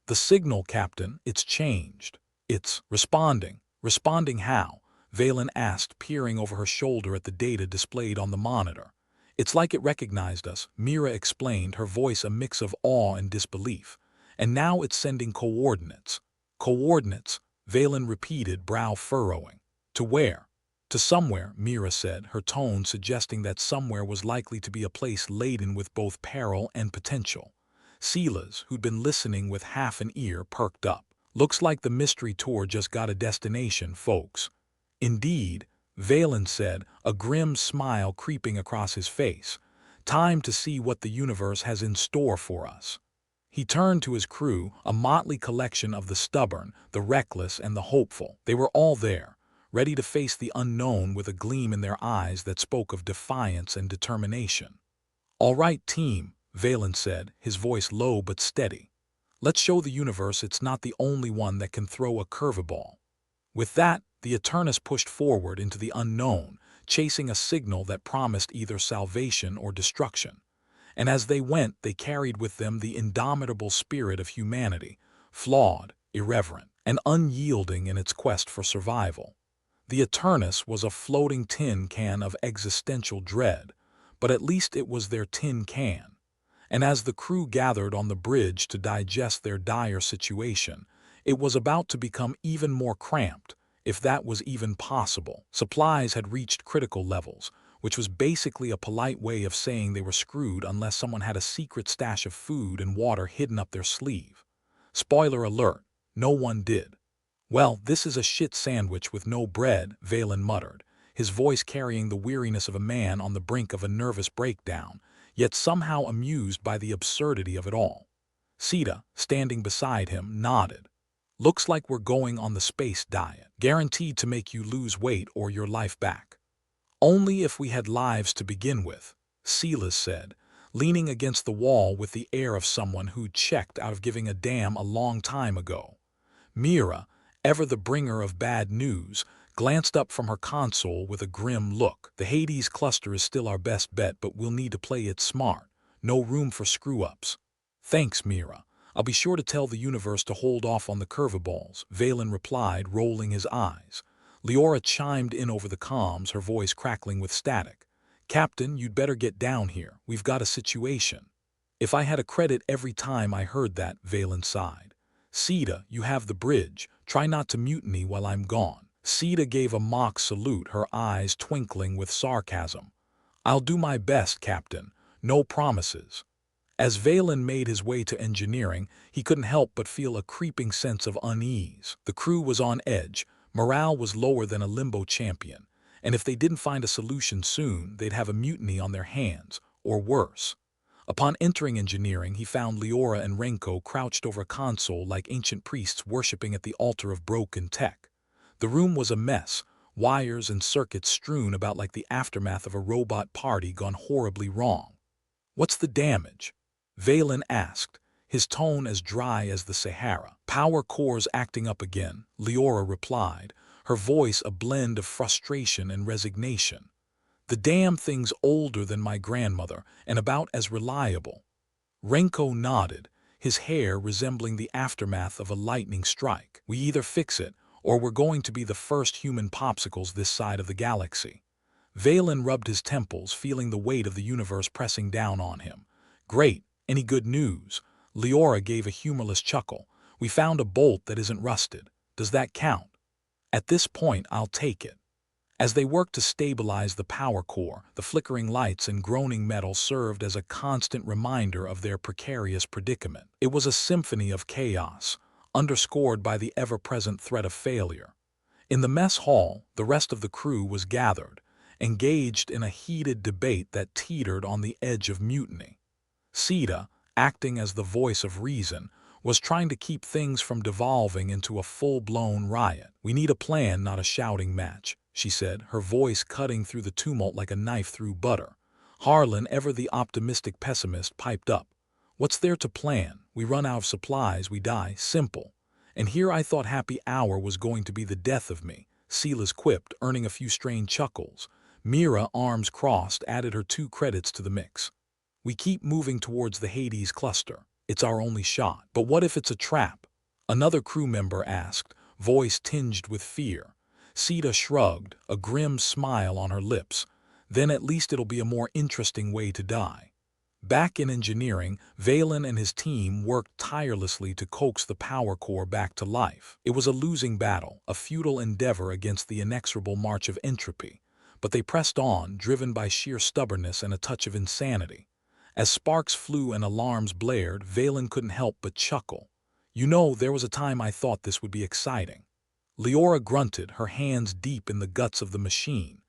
"The signal, Captain, it's changed. It's responding." "Responding how?" Valen asked, peering over her shoulder at the data displayed on the monitor. "It's like it recognized us," Mira explained, her voice a mix of awe and disbelief. "And now it's sending coordinates." "Coordinates?" Valen repeated, brow furrowing. "To where?" "To somewhere," Mira said, her tone suggesting that somewhere was likely to be a place laden with both peril and potential. Silas, who'd been listening with half an ear, perked up. "Looks like the mystery tour just got a destination, folks." "Indeed," Valen said, a grim smile creeping across his face. Time to see what the universe has in store for us. He turned to his crew, a motley collection of the stubborn, the reckless, and the hopeful. They were all there, ready to face the unknown with a gleam in their eyes that spoke of defiance and determination. "All right, team," Valen said, his voice low but steady. "Let's show the universe it's not the only one that can throw a curveball." With that, the Eternus pushed forward into the unknown, chasing a signal that promised either salvation or destruction. And as they went, they carried with them the indomitable spirit of humanity, flawed, irreverent, and unyielding in its quest for survival. The Eternus was a floating tin can of existential dread, but at least it was their tin can. And as the crew gathered on the bridge to digest their dire situation, it was about to become even more cramped, if that was even possible. Supplies had reached critical levels, which was basically a polite way of saying they were screwed unless someone had a secret stash of food and water hidden up their sleeve. Spoiler alert, no one did. "Well, this is a shit sandwich with no bread," Valen muttered, his voice carrying the weariness of a man on the brink of a nervous breakdown, yet somehow amused by the absurdity of it all. Sita, standing beside him, nodded. "Looks like we're going on the space diet, guaranteed to make you lose weight or your life back." "Only if we had lives to begin with," Silas said, leaning against the wall with the air of someone who'd checked out of giving a damn a long time ago. Mira, ever the bringer of bad news, glanced up from her console with a grim look. "The Hades cluster is still our best bet, but we'll need to play it smart. No room for screw-ups." "Thanks, Mira. I'll be sure to tell the universe to hold off on the curveballs," Valen replied, rolling his eyes. Leora chimed in over the comms, her voice crackling with static. "Captain, you'd better get down here. We've got a situation." "If I had a credit every time I heard that," Valen sighed. "Sita, you have the bridge. Try not to mutiny while I'm gone." Sita gave a mock salute, her eyes twinkling with sarcasm. "I'll do my best, Captain. No promises." As Valen made his way to engineering, he couldn't help but feel a creeping sense of unease. The crew was on edge, morale was lower than a limbo champion, and if they didn't find a solution soon, they'd have a mutiny on their hands, or worse. Upon entering engineering, he found Leora and Renko crouched over a console like ancient priests worshipping at the altar of broken tech. The room was a mess, wires and circuits strewn about like the aftermath of a robot party gone horribly wrong. "What's the damage?" Valen asked, his tone as dry as the Sahara. "Power cores acting up again," Leora replied, her voice a blend of frustration and resignation. "The damn thing's older than my grandmother and about as reliable." Renko nodded, his hair resembling the aftermath of a lightning strike. "We either fix it, or we're going to be the first human popsicles this side of the galaxy." Valen rubbed his temples, feeling the weight of the universe pressing down on him. "Great. Any good news?" Leora gave a humorless chuckle. "We found a bolt that isn't rusted. Does that count?" "At this point, I'll take it." As they worked to stabilize the power core, the flickering lights and groaning metal served as a constant reminder of their precarious predicament. It was a symphony of chaos, underscored by the ever-present threat of failure. In the mess hall, the rest of the crew was gathered, engaged in a heated debate that teetered on the edge of mutiny. Sita, acting as the voice of reason, was trying to keep things from devolving into a full-blown riot. "We need a plan, not a shouting match," she said, her voice cutting through the tumult like a knife through butter. Harlan, ever the optimistic pessimist, piped up. "What's there to plan? We run out of supplies, we die. Simple." "And here I thought happy hour was going to be the death of me," Silas quipped, earning a few strained chuckles. Mira, arms crossed, added her 2 credits to the mix. "We keep moving towards the Hades cluster. It's our only shot." "But what if it's a trap?" another crew member asked, voice tinged with fear. Sita shrugged, a grim smile on her lips. "Then at least it'll be a more interesting way to die." Back in engineering, Valen and his team worked tirelessly to coax the power core back to life. It was a losing battle, a futile endeavor against the inexorable march of entropy. But they pressed on, driven by sheer stubbornness and a touch of insanity. As sparks flew and alarms blared, Valen couldn't help but chuckle. "You know, there was a time I thought this would be exciting." Leora grunted, her hands deep in the guts of the machine.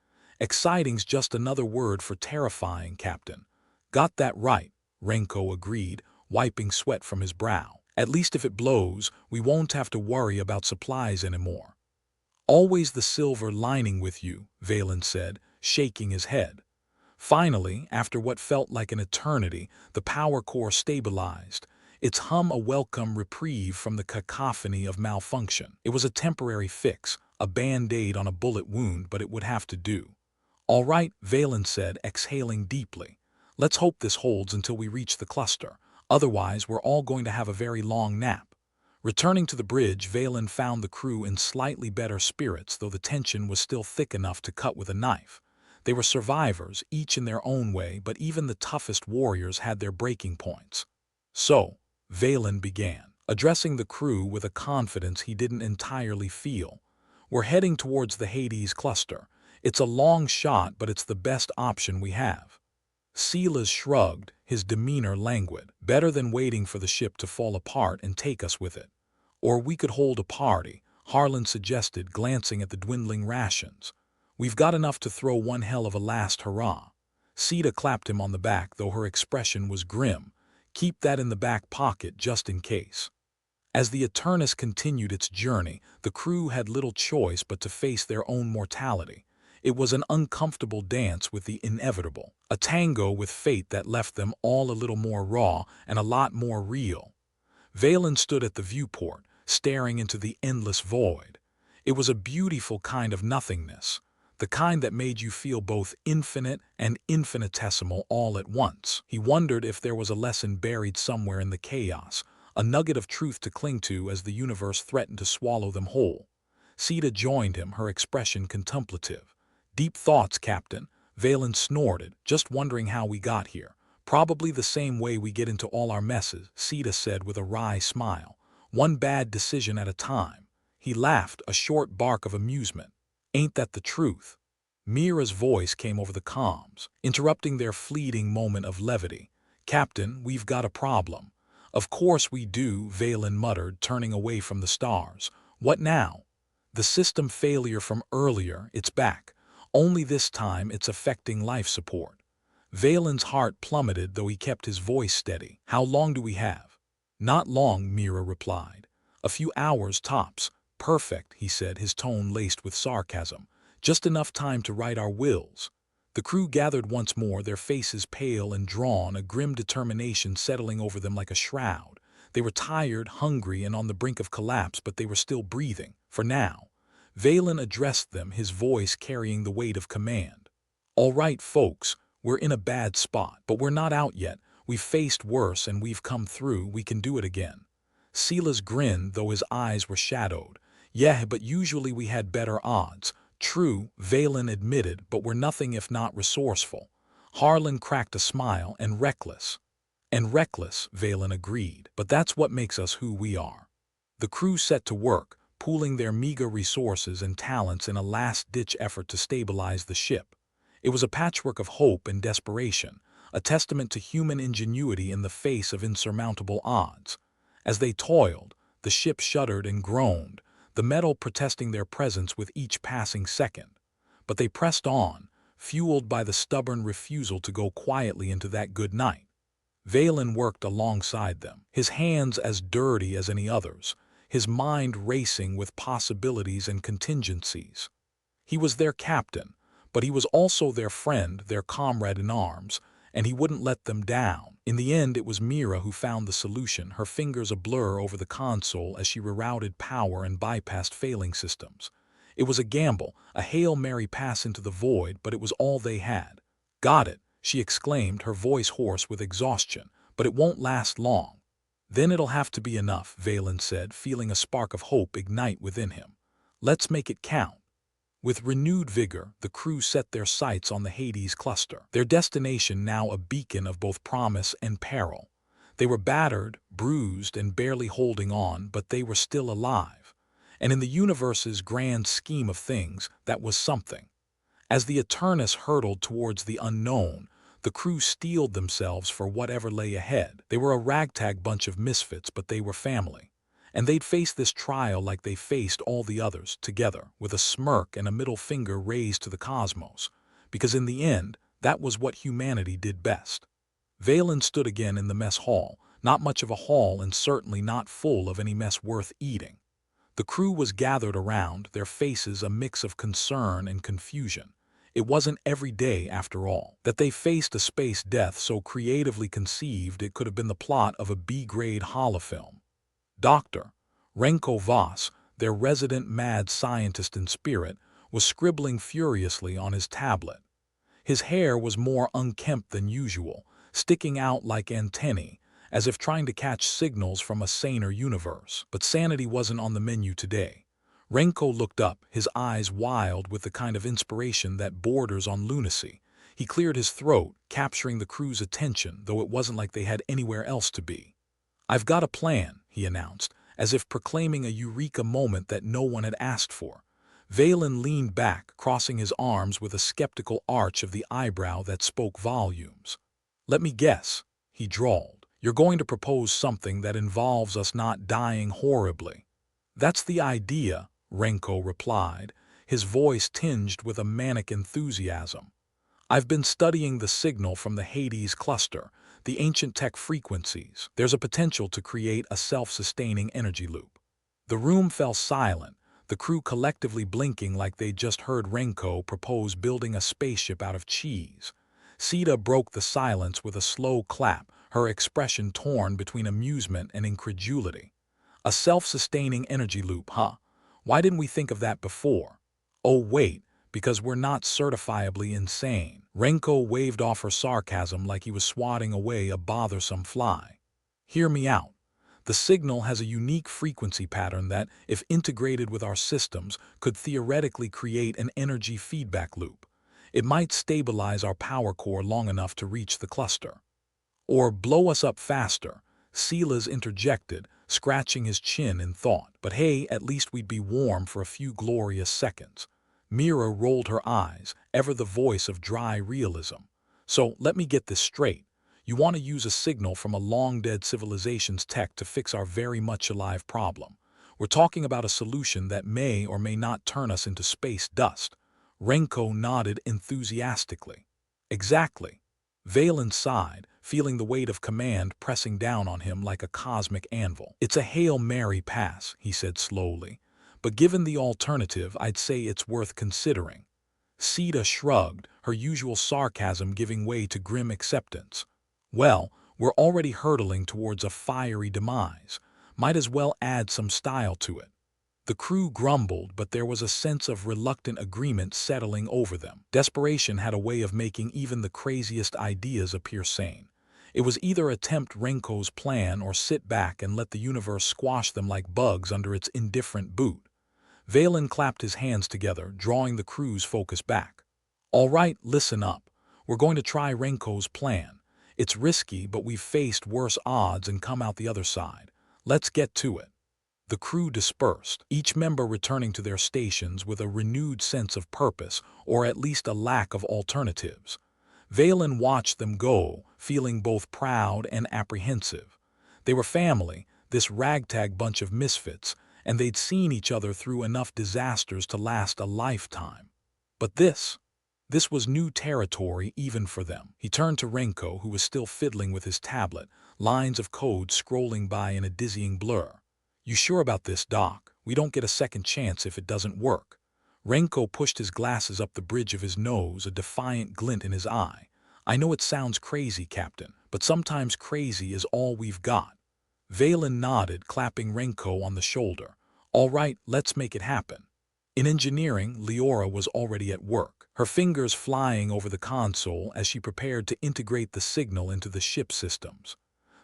Exciting's just another word for terrifying, Captain. Got that right, Renko agreed, wiping sweat from his brow. At least if it blows, we won't have to worry about supplies anymore. Always the silver lining with you, Valen said, shaking his head. Finally, after what felt like an eternity, the power core stabilized, its hum a welcome reprieve from the cacophony of malfunction. It was a temporary fix, a band-aid on a bullet wound, but it would have to do. All right, Valen said, exhaling deeply. Let's hope this holds until we reach the cluster. Otherwise, we're all going to have a very long nap. Returning to the bridge, Valen found the crew in slightly better spirits, though the tension was still thick enough to cut with a knife. They were survivors, each in their own way, but even the toughest warriors had their breaking points. So, Valen began, addressing the crew with a confidence he didn't entirely feel. We're heading towards the Hades cluster. It's a long shot, but it's the best option we have. Silas shrugged, his demeanor languid. Better than waiting for the ship to fall apart and take us with it. Or we could hold a party, Harlan suggested, glancing at the dwindling rations. We've got enough to throw one hell of a last hurrah. Sita clapped him on the back, though her expression was grim. Keep that in the back pocket just in case. As the Eternus continued its journey, the crew had little choice but to face their own mortality. It was an uncomfortable dance with the inevitable, a tango with fate that left them all a little more raw and a lot more real. Valen stood at the viewport, staring into the endless void. It was a beautiful kind of nothingness, the kind that made you feel both infinite and infinitesimal all at once. He wondered if there was a lesson buried somewhere in the chaos, a nugget of truth to cling to as the universe threatened to swallow them whole. Sita joined him, her expression contemplative. Deep thoughts, Captain, Valen snorted, just wondering how we got here. Probably the same way we get into all our messes, Sita said with a wry smile. One bad decision at a time. He laughed, a short bark of amusement. Ain't that the truth? Mira's voice came over the comms, interrupting their fleeting moment of levity. Captain, we've got a problem. Of course we do, Valen muttered, turning away from the stars. What now? The system failure from earlier, it's back. Only this time it's affecting life support. Valen's heart plummeted, though he kept his voice steady. How long do we have? Not long, Mira replied. A few hours tops. Perfect, he said, his tone laced with sarcasm. Just enough time to write our wills. The crew gathered once more, their faces pale and drawn, a grim determination settling over them like a shroud. They were tired, hungry, and on the brink of collapse, but they were still breathing, for now. Valen addressed them, his voice carrying the weight of command. All right, folks, we're in a bad spot, but we're not out yet. We've faced worse and we've come through. We can do it again. Silas grinned, though his eyes were shadowed. Yeah, but usually we had better odds. True, Valen admitted, but we're nothing if not resourceful. Harlan cracked a smile. And reckless, Valen agreed. But that's what makes us who we are. The crew set to work, pooling their meager resources and talents in a last-ditch effort to stabilize the ship. It was a patchwork of hope and desperation, a testament to human ingenuity in the face of insurmountable odds. As they toiled, the ship shuddered and groaned, the metal protesting their presence with each passing second. But they pressed on, fueled by the stubborn refusal to go quietly into that good night. Valen worked alongside them, his hands as dirty as any other's, his mind racing with possibilities and contingencies. He was their captain, but he was also their friend, their comrade in arms, and he wouldn't let them down. In the end, it was Mira who found the solution, her fingers a blur over the console as she rerouted power and bypassed failing systems. It was a gamble, a Hail Mary pass into the void, but it was all they had. Got it, she exclaimed, her voice hoarse with exhaustion, but it won't last long. Then it'll have to be enough, Valen said, feeling a spark of hope ignite within him. Let's make it count. With renewed vigor, the crew set their sights on the Hades cluster, their destination now a beacon of both promise and peril. They were battered, bruised, and barely holding on, but they were still alive. And in the universe's grand scheme of things, that was something. As the Eternus hurtled towards the unknown, the crew steeled themselves for whatever lay ahead. They were a ragtag bunch of misfits, but they were family. And they'd face this trial like they faced all the others, together, with a smirk and a middle finger raised to the cosmos. Because in the end, that was what humanity did best. Valen stood again in the mess hall, not much of a hall and certainly not full of any mess worth eating. The crew was gathered around, their faces a mix of concern and confusion. It wasn't every day, after all, that they faced a space death so creatively conceived it could have been the plot of a B-grade holofilm. Dr. Renko Voss, their resident mad scientist in spirit, was scribbling furiously on his tablet. His hair was more unkempt than usual, sticking out like antennae, as if trying to catch signals from a saner universe. But sanity wasn't on the menu today. Renko looked up, his eyes wild with the kind of inspiration that borders on lunacy. He cleared his throat, capturing the crew's attention, though it wasn't like they had anywhere else to be. "I've got a plan," he announced, as if proclaiming a eureka moment that no one had asked for. Valen leaned back, crossing his arms with a skeptical arch of the eyebrow that spoke volumes. "Let me guess," he drawled. "You're going to propose something that involves us not dying horribly." "That's the idea," Renko replied, his voice tinged with a manic enthusiasm. "I've been studying the signal from the Hades cluster, the ancient tech frequencies. There's a potential to create a self-sustaining energy loop." The room fell silent, the crew collectively blinking like they'd just heard Renko propose building a spaceship out of cheese. Sita broke the silence with a slow clap, her expression torn between amusement and incredulity. "A self-sustaining energy loop, huh? Why didn't we think of that before?" "Oh wait, because we're not certifiably insane." Renko waved off her sarcasm like he was swatting away a bothersome fly. "Hear me out. The signal has a unique frequency pattern that, if integrated with our systems, could theoretically create an energy feedback loop. It might stabilize our power core long enough to reach the cluster. Or blow us up faster," Silas interjected, scratching his chin in thought. "But hey, at least we'd be warm for a few glorious seconds." Mira rolled her eyes, ever the voice of dry realism. "So, let me get this straight. You want to use a signal from a long-dead civilization's tech to fix our very much alive problem. We're talking about a solution that may or may not turn us into space dust." Renko nodded enthusiastically. "Exactly." Valen sighed, feeling the weight of command pressing down on him like a cosmic anvil. "It's a Hail Mary pass," he said slowly. "But given the alternative, I'd say it's worth considering." Sita shrugged, her usual sarcasm giving way to grim acceptance. "Well, we're already hurtling towards a fiery demise. Might as well add some style to it." The crew grumbled, but there was a sense of reluctant agreement settling over them. Desperation had a way of making even the craziest ideas appear sane. It was either attempt Renko's plan or sit back and let the universe squash them like bugs under its indifferent boot. Valen clapped his hands together, drawing the crew's focus back. "All right, listen up. We're going to try Renko's plan. It's risky, but we've faced worse odds and come out the other side. Let's get to it." The crew dispersed, each member returning to their stations with a renewed sense of purpose, or at least a lack of alternatives. Valen watched them go, feeling both proud and apprehensive. They were family, this ragtag bunch of misfits, and they'd seen each other through enough disasters to last a lifetime. But this was new territory even for them. He turned to Renko, who was still fiddling with his tablet, lines of code scrolling by in a dizzying blur. "You sure about this, Doc? We don't get a second chance if it doesn't work." Renko pushed his glasses up the bridge of his nose, a defiant glint in his eye. "I know it sounds crazy, Captain, but sometimes crazy is all we've got." Valen nodded, clapping Renko on the shoulder. "All right, let's make it happen." In engineering, Leora was already at work, her fingers flying over the console as she prepared to integrate the signal into the ship systems.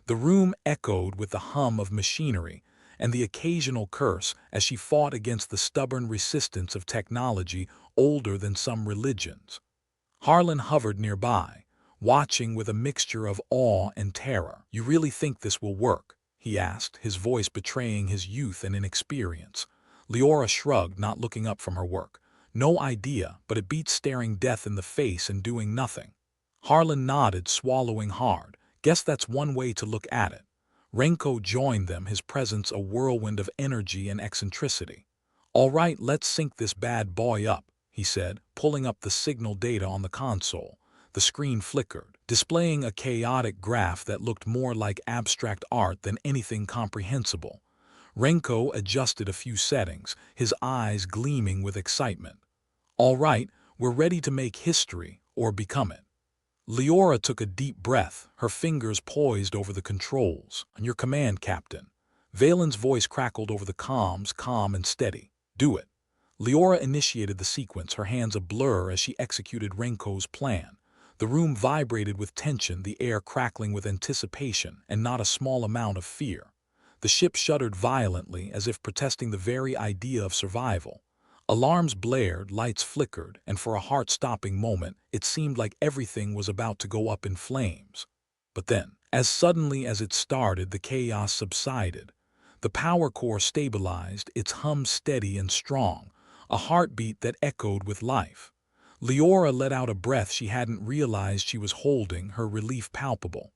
The room echoed with the hum of machinery and the occasional curse as she fought against the stubborn resistance of technology older than some religions. Harlan hovered nearby, watching with a mixture of awe and terror. "You really think this will work?" he asked, his voice betraying his youth and inexperience. Leora shrugged, not looking up from her work. "No idea, but it beats staring death in the face and doing nothing." Harlan nodded, swallowing hard. "Guess that's one way to look at it." Renko joined them, his presence a whirlwind of energy and eccentricity. "All right, let's sync this bad boy up," he said, pulling up the signal data on the console. The screen flickered, displaying a chaotic graph that looked more like abstract art than anything comprehensible. Renko adjusted a few settings, his eyes gleaming with excitement. "All right, we're ready to make history, or become it." Leora took a deep breath, her fingers poised over the controls. "On your command, Captain." Valen's voice crackled over the comms, calm and steady. "Do it." Leora initiated the sequence, her hands a blur as she executed Renko's plan. The room vibrated with tension, the air crackling with anticipation, and not a small amount of fear. The ship shuddered violently, as if protesting the very idea of survival. Alarms blared, lights flickered, and for a heart-stopping moment, it seemed like everything was about to go up in flames. But then, as suddenly as it started, the chaos subsided. The power core stabilized, its hum steady and strong, a heartbeat that echoed with life. Leora let out a breath she hadn't realized she was holding, her relief palpable.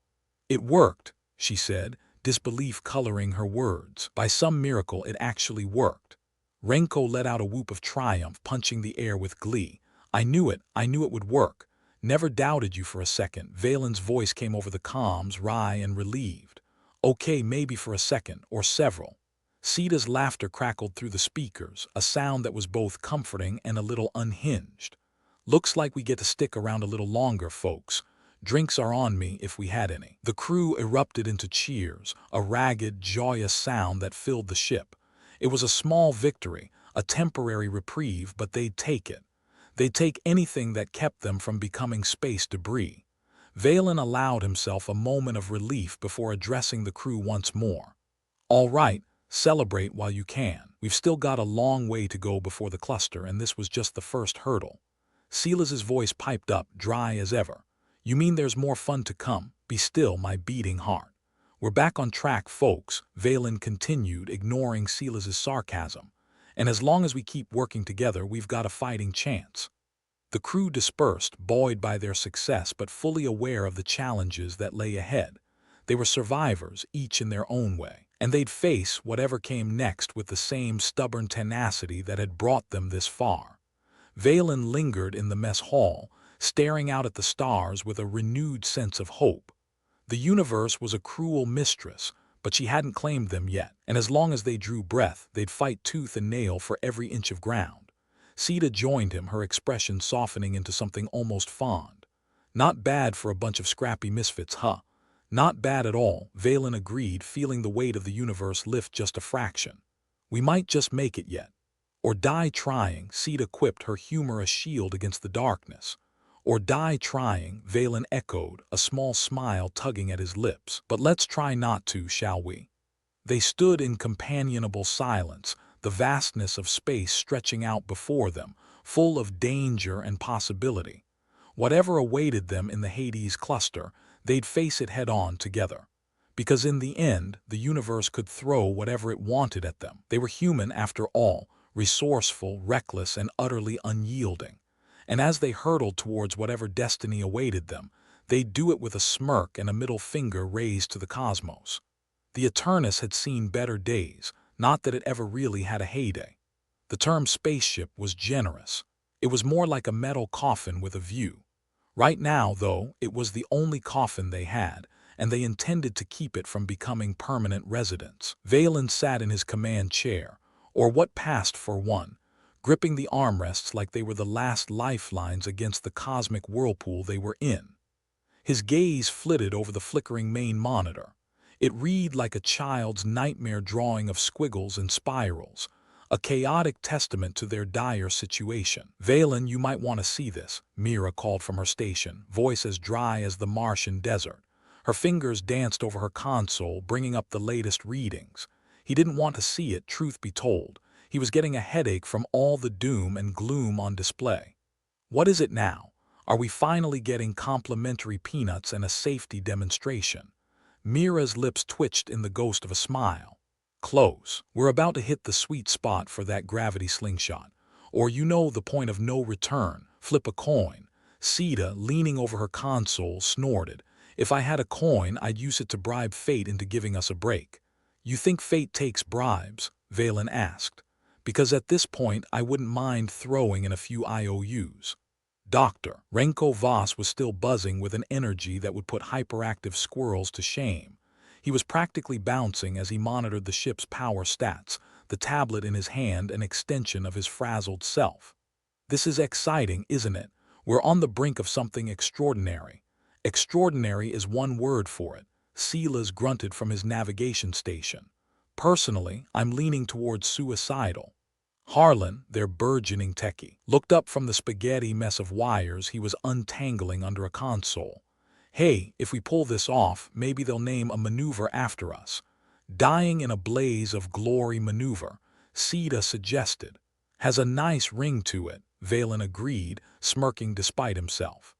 "It worked," she said, disbelief coloring her words. "By some miracle, it actually worked." Renko let out a whoop of triumph, punching the air with glee. I knew it would work. Never doubted you for a second." Valen's voice came over the comms, wry and relieved. "Okay, maybe for a second, or several." Sita's laughter crackled through the speakers, a sound that was both comforting and a little unhinged. "Looks like we get to stick around a little longer, folks. Drinks are on me if we had any." The crew erupted into cheers, a ragged, joyous sound that filled the ship. It was a small victory, a temporary reprieve, but they'd take it. They'd take anything that kept them from becoming space debris. Valen allowed himself a moment of relief before addressing the crew once more. "All right, celebrate while you can. We've still got a long way to go before the cluster, and this was just the first hurdle." Silas's voice piped up, dry as ever. "You mean there's more fun to come? Be still, my beating heart." "We're back on track, folks," Valen continued, ignoring Silas's sarcasm. "And as long as we keep working together, we've got a fighting chance." The crew dispersed, buoyed by their success but fully aware of the challenges that lay ahead. They were survivors, each in their own way, and they'd face whatever came next with the same stubborn tenacity that had brought them this far. Valen lingered in the mess hall, staring out at the stars with a renewed sense of hope. The universe was a cruel mistress, but she hadn't claimed them yet, and as long as they drew breath, they'd fight tooth and nail for every inch of ground. Sita joined him, her expression softening into something almost fond. "Not bad for a bunch of scrappy misfits, huh?" "Not bad at all," Valen agreed, feeling the weight of the universe lift just a fraction. "We might just make it yet." "Or die trying," Sita quipped, her humor a shield against the darkness. "Or die trying," Valen echoed, a small smile tugging at his lips. "But let's try not to, shall we?" They stood in companionable silence, the vastness of space stretching out before them, full of danger and possibility. Whatever awaited them in the Hades cluster, they'd face it head-on together. Because in the end, the universe could throw whatever it wanted at them. They were human after all, resourceful, reckless, and utterly unyielding. And as they hurtled towards whatever destiny awaited them, they'd do it with a smirk and a middle finger raised to the cosmos. The Eternus had seen better days, not that it ever really had a heyday. The term spaceship was generous. It was more like a metal coffin with a view. Right now, though, it was the only coffin they had, and they intended to keep it from becoming permanent residents. Valen sat in his command chair, or what passed for one, gripping the armrests like they were the last lifelines against the cosmic whirlpool they were in. His gaze flitted over the flickering main monitor. It read like a child's nightmare drawing of squiggles and spirals, a chaotic testament to their dire situation. "Valen, you might want to see this," Mira called from her station, voice as dry as the Martian desert. Her fingers danced over her console, bringing up the latest readings. He didn't want to see it, truth be told. He was getting a headache from all the doom and gloom on display. "What is it now? Are we finally getting complimentary peanuts and a safety demonstration?" Mira's lips twitched in the ghost of a smile. "Close. We're about to hit the sweet spot for that gravity slingshot. Or you know, the point of no return. Flip a coin." Sita, leaning over her console, snorted. If I had a coin, I'd use it to bribe fate into giving us a break. You think fate takes bribes? Valen asked. Because at this point, I wouldn't mind throwing in a few IOUs. Dr. Renko Voss was still buzzing with an energy that would put hyperactive squirrels to shame. He was practically bouncing as he monitored the ship's power stats, the tablet in his hand an extension of his frazzled self. This is exciting, isn't it? We're on the brink of something extraordinary. Extraordinary is one word for it. Silas grunted from his navigation station. Personally, I'm leaning towards suicidal. Harlan, their burgeoning techie, looked up from the spaghetti mess of wires he was untangling under a console. Hey, if we pull this off, maybe they'll name a maneuver after us. Dying in a blaze of glory maneuver, Sita suggested. Has a nice ring to it, Valen agreed, smirking despite himself.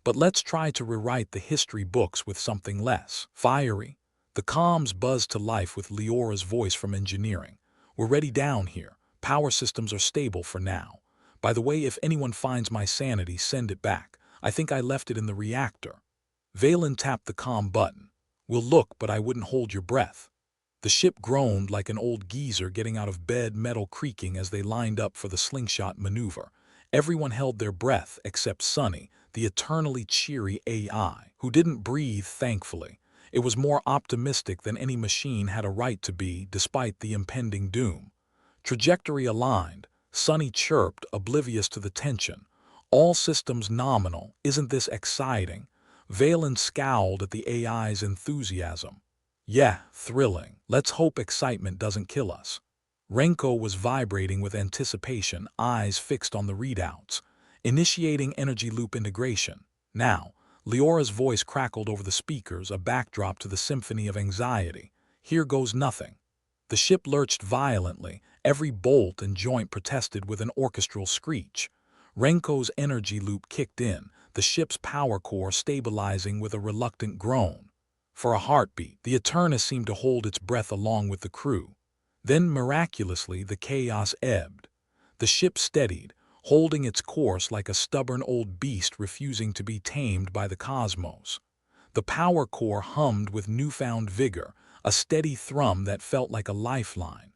But let's try to rewrite the history books with something less fiery. The comms buzzed to life with Leora's voice from engineering. We're ready down here. Power systems are stable for now. By the way, if anyone finds my sanity, send it back. I think I left it in the reactor. Valen tapped the comm button. We'll look, but I wouldn't hold your breath. The ship groaned like an old geezer getting out of bed, metal creaking as they lined up for the slingshot maneuver. Everyone held their breath except Sunny, the eternally cheery AI, who didn't breathe, thankfully. It was more optimistic than any machine had a right to be, despite the impending doom. Trajectory aligned, Sunny chirped, oblivious to the tension. All systems nominal, isn't this exciting? Valen scowled at the AI's enthusiasm. Yeah, thrilling. Let's hope excitement doesn't kill us. Renko was vibrating with anticipation, eyes fixed on the readouts. Initiating energy loop integration. Now, Leora's voice crackled over the speakers, a backdrop to the symphony of anxiety. Here goes nothing. The ship lurched violently, every bolt and joint protested with an orchestral screech. Renko's energy loop kicked in, the ship's power core stabilizing with a reluctant groan. For a heartbeat, the Eternus seemed to hold its breath along with the crew. Then, miraculously, the chaos ebbed. The ship steadied, holding its course like a stubborn old beast refusing to be tamed by the cosmos. The power core hummed with newfound vigor, a steady thrum that felt like a lifeline.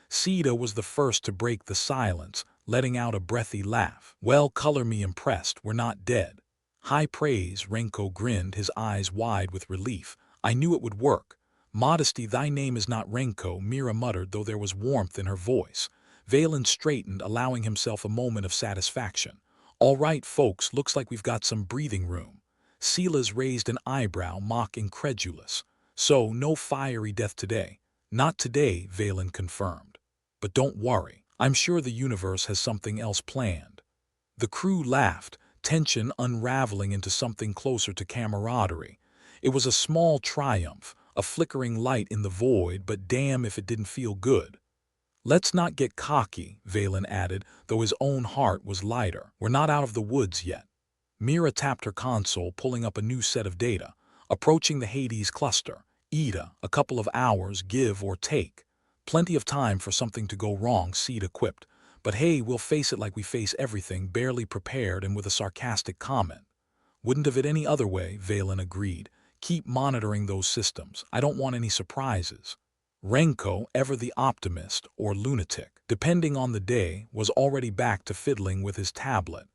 Sita was the first to break the silence, letting out a breathy laugh. Well, color me impressed, we're not dead. High praise, Renko grinned, his eyes wide with relief. I knew it would work. Modesty, thy name is not Renko, Mira muttered, though there was warmth in her voice. Valen straightened, allowing himself a moment of satisfaction. All right, folks, looks like we've got some breathing room. Silas raised an eyebrow, mock incredulous. So, no fiery death today. Not today, Valen confirmed. But don't worry, I'm sure the universe has something else planned. The crew laughed, tension unraveling into something closer to camaraderie. It was a small triumph, a flickering light in the void, but damn if it didn't feel good. Let's not get cocky, Valen added, though his own heart was lighter. We're not out of the woods yet. Mira tapped her console, pulling up a new set of data. Approaching the Hades cluster. Ida, a couple of hours, give or take. Plenty of time for something to go wrong, Sita quipped. But hey, we'll face it like we face everything, barely prepared and with a sarcastic comment. Wouldn't have it any other way, Valen agreed. Keep monitoring those systems. I don't want any surprises. Renko, ever the optimist or lunatic, depending on the day, was already back to fiddling with his tablet.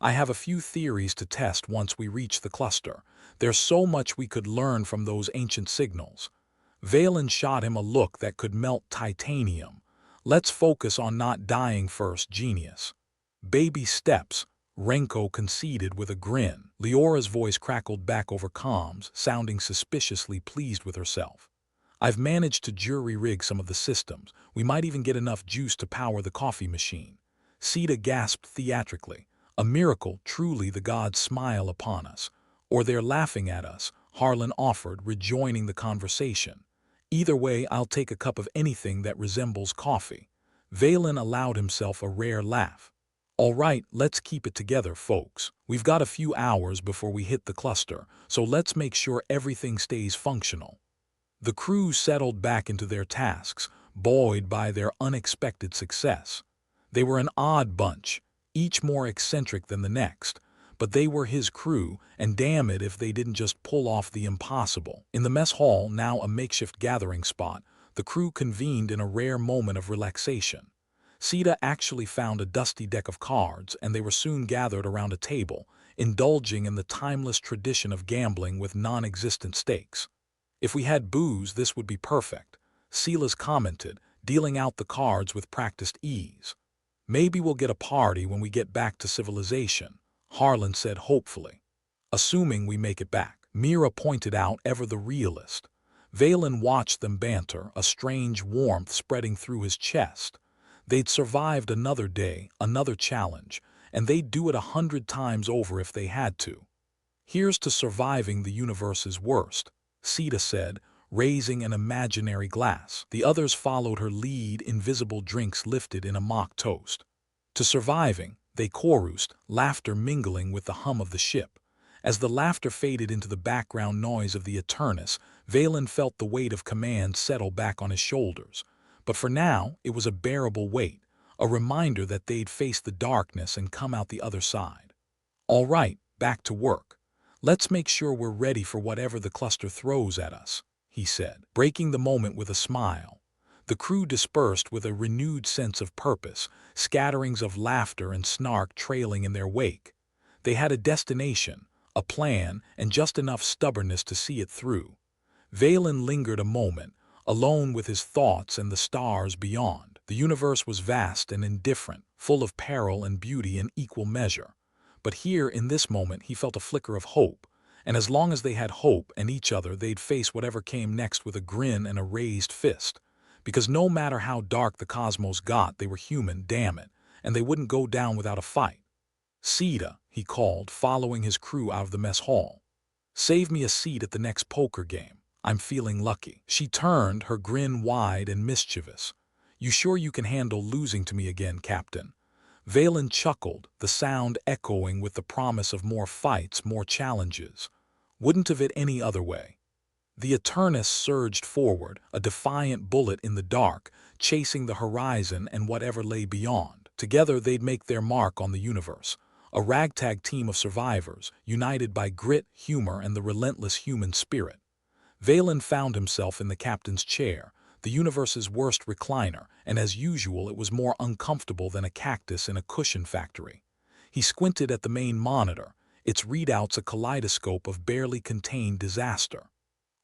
I have a few theories to test once we reach the cluster. There's so much we could learn from those ancient signals. Valen shot him a look that could melt titanium. Let's focus on not dying first, genius. Baby steps, Renko conceded with a grin. Leora's voice crackled back over comms, sounding suspiciously pleased with herself. I've managed to jury-rig some of the systems. We might even get enough juice to power the coffee machine. Sita gasped theatrically. A miracle, truly the gods smile upon us. Or they're laughing at us, Harlan offered, rejoining the conversation. Either way, I'll take a cup of anything that resembles coffee. Valen allowed himself a rare laugh. All right, let's keep it together, folks. We've got a few hours before we hit the cluster, so let's make sure everything stays functional. The crew settled back into their tasks, buoyed by their unexpected success. They were an odd bunch, each more eccentric than the next, but they were his crew, and damn it if they didn't just pull off the impossible. In the mess hall, now a makeshift gathering spot, the crew convened in a rare moment of relaxation. Sita actually found a dusty deck of cards, and they were soon gathered around a table, indulging in the timeless tradition of gambling with non-existent stakes. "If we had booze, this would be perfect," Silas commented, dealing out the cards with practiced ease. "Maybe we'll get a party when we get back to civilization," Harlan said hopefully. "Assuming we make it back," Mira pointed out, ever the realist. Valen watched them banter, a strange warmth spreading through his chest. They'd survived another day, another challenge, and they'd do it 100 times over if they had to. "Here's to surviving the universe's worst," Sita said, raising an imaginary glass. The others followed her lead, invisible drinks lifted in a mock toast. "To surviving," they chorused, laughter mingling with the hum of the ship. As the laughter faded into the background noise of the Eternus, Valen felt the weight of command settle back on his shoulders. But for now, it was a bearable weight, a reminder that they'd face the darkness and come out the other side. "All right, back to work. Let's make sure we're ready for whatever the cluster throws at us," he said, breaking the moment with a smile. The crew dispersed with a renewed sense of purpose, scatterings of laughter and snark trailing in their wake. They had a destination, a plan, and just enough stubbornness to see it through. Valen lingered a moment, alone with his thoughts and the stars beyond. The universe was vast and indifferent, full of peril and beauty in equal measure. But here, in this moment, he felt a flicker of hope, and as long as they had hope and each other, they'd face whatever came next with a grin and a raised fist. Because no matter how dark the cosmos got, they were human, damn it, and they wouldn't go down without a fight. "Sita," he called, following his crew out of the mess hall. "Save me a seat at the next poker game. I'm feeling lucky." She turned, her grin wide and mischievous. "You sure you can handle losing to me again, Captain?" Valen chuckled, the sound echoing with the promise of more fights, more challenges. "Wouldn't have it any other way." The Eternus surged forward, a defiant bullet in the dark, chasing the horizon and whatever lay beyond. Together they'd make their mark on the universe, a ragtag team of survivors, united by grit, humor, and the relentless human spirit. Valen found himself in the captain's chair, the universe's worst recliner, and as usual it was more uncomfortable than a cactus in a cushion factory. He squinted at the main monitor, its readouts a kaleidoscope of barely contained disaster.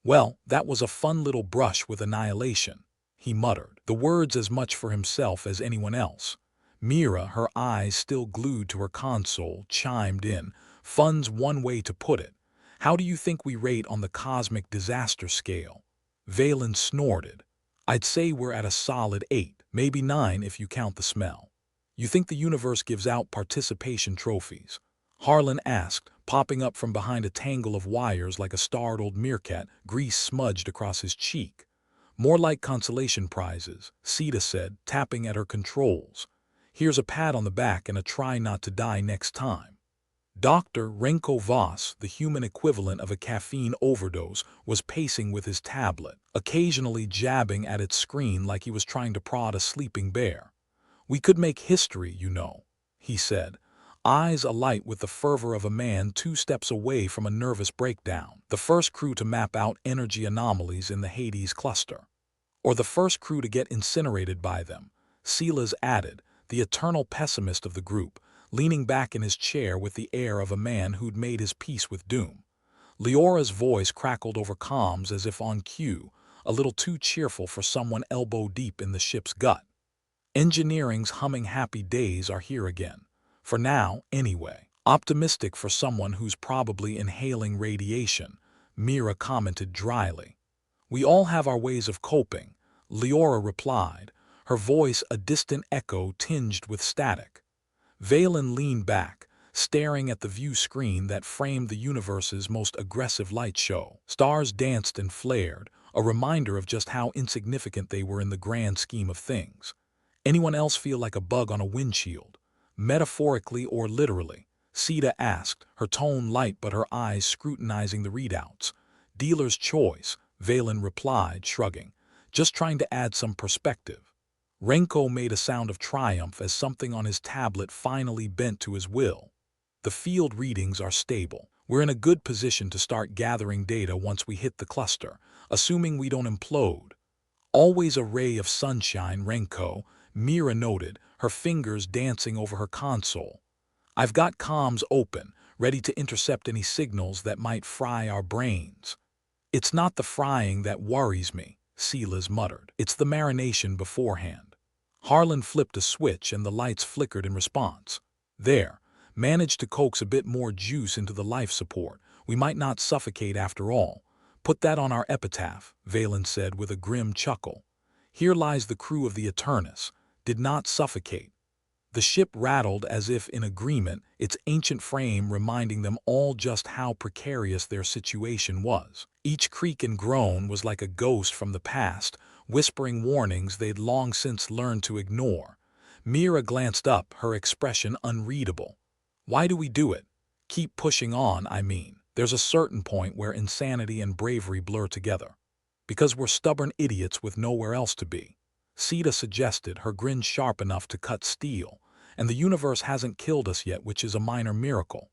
"Well, that was a fun little brush with annihilation," he muttered, the words as much for himself as anyone else. Mira, her eyes still glued to her console, chimed in, "Fun's one way to put it. How do you think we rate on the cosmic disaster scale?" Valen snorted. "I'd say we're at a solid 8, maybe 9 if you count the smell." "You think the universe gives out participation trophies?" Harlan asked, popping up from behind a tangle of wires like a startled meerkat, grease smudged across his cheek. "More like consolation prizes," Sita said, tapping at her controls. "Here's a pat on the back and a try not to die next time." Dr. Renko Voss, the human equivalent of a caffeine overdose, was pacing with his tablet, occasionally jabbing at its screen like he was trying to prod a sleeping bear. "We could make history, you know," he said, eyes alight with the fervor of a man 2 steps away from a nervous breakdown. "The first crew to map out energy anomalies in the Hades cluster. Or the first crew to get incinerated by them," Silas added, the eternal pessimist of the group, leaning back in his chair with the air of a man who'd made his peace with doom. Leora's voice crackled over comms as if on cue, a little too cheerful for someone elbow-deep in the ship's gut. "Engineering's humming happy days are here again. For now, anyway. Optimistic for someone who's probably inhaling radiation," Mira commented dryly. "We all have our ways of coping," Leora replied, her voice a distant echo tinged with static. Valen leaned back, staring at the view screen that framed the universe's most aggressive light show. Stars danced and flared, a reminder of just how insignificant they were in the grand scheme of things. "Anyone else feel like a bug on a windshield? Metaphorically or literally?" Sita asked, her tone light but her eyes scrutinizing the readouts. "Dealer's choice," Valen replied, shrugging. "Just trying to add some perspective." Renko made a sound of triumph as something on his tablet finally bent to his will. The field readings are stable. We're in a good position to start gathering data once we hit the cluster, assuming we don't implode. Always a ray of sunshine, Renko, Mira noted, her fingers dancing over her console. I've got comms open, ready to intercept any signals that might fry our brains. It's not the frying that worries me, Silas muttered. It's the marination beforehand. Harlan flipped a switch and the lights flickered in response. There, managed to coax a bit more juice into the life support. We might not suffocate after all. Put that on our epitaph, Valen said with a grim chuckle. Here lies the crew of the Eternus. Did not suffocate. The ship rattled as if in agreement, its ancient frame reminding them all just how precarious their situation was. Each creak and groan was like a ghost from the past, whispering warnings they'd long since learned to ignore. Mira glanced up, her expression unreadable. Why do we do it? Keep pushing on, I mean. There's a certain point where insanity and bravery blur together. Because we're stubborn idiots with nowhere else to be. Sita suggested, her grin sharp enough to cut steel. And the universe hasn't killed us yet, which is a minor miracle.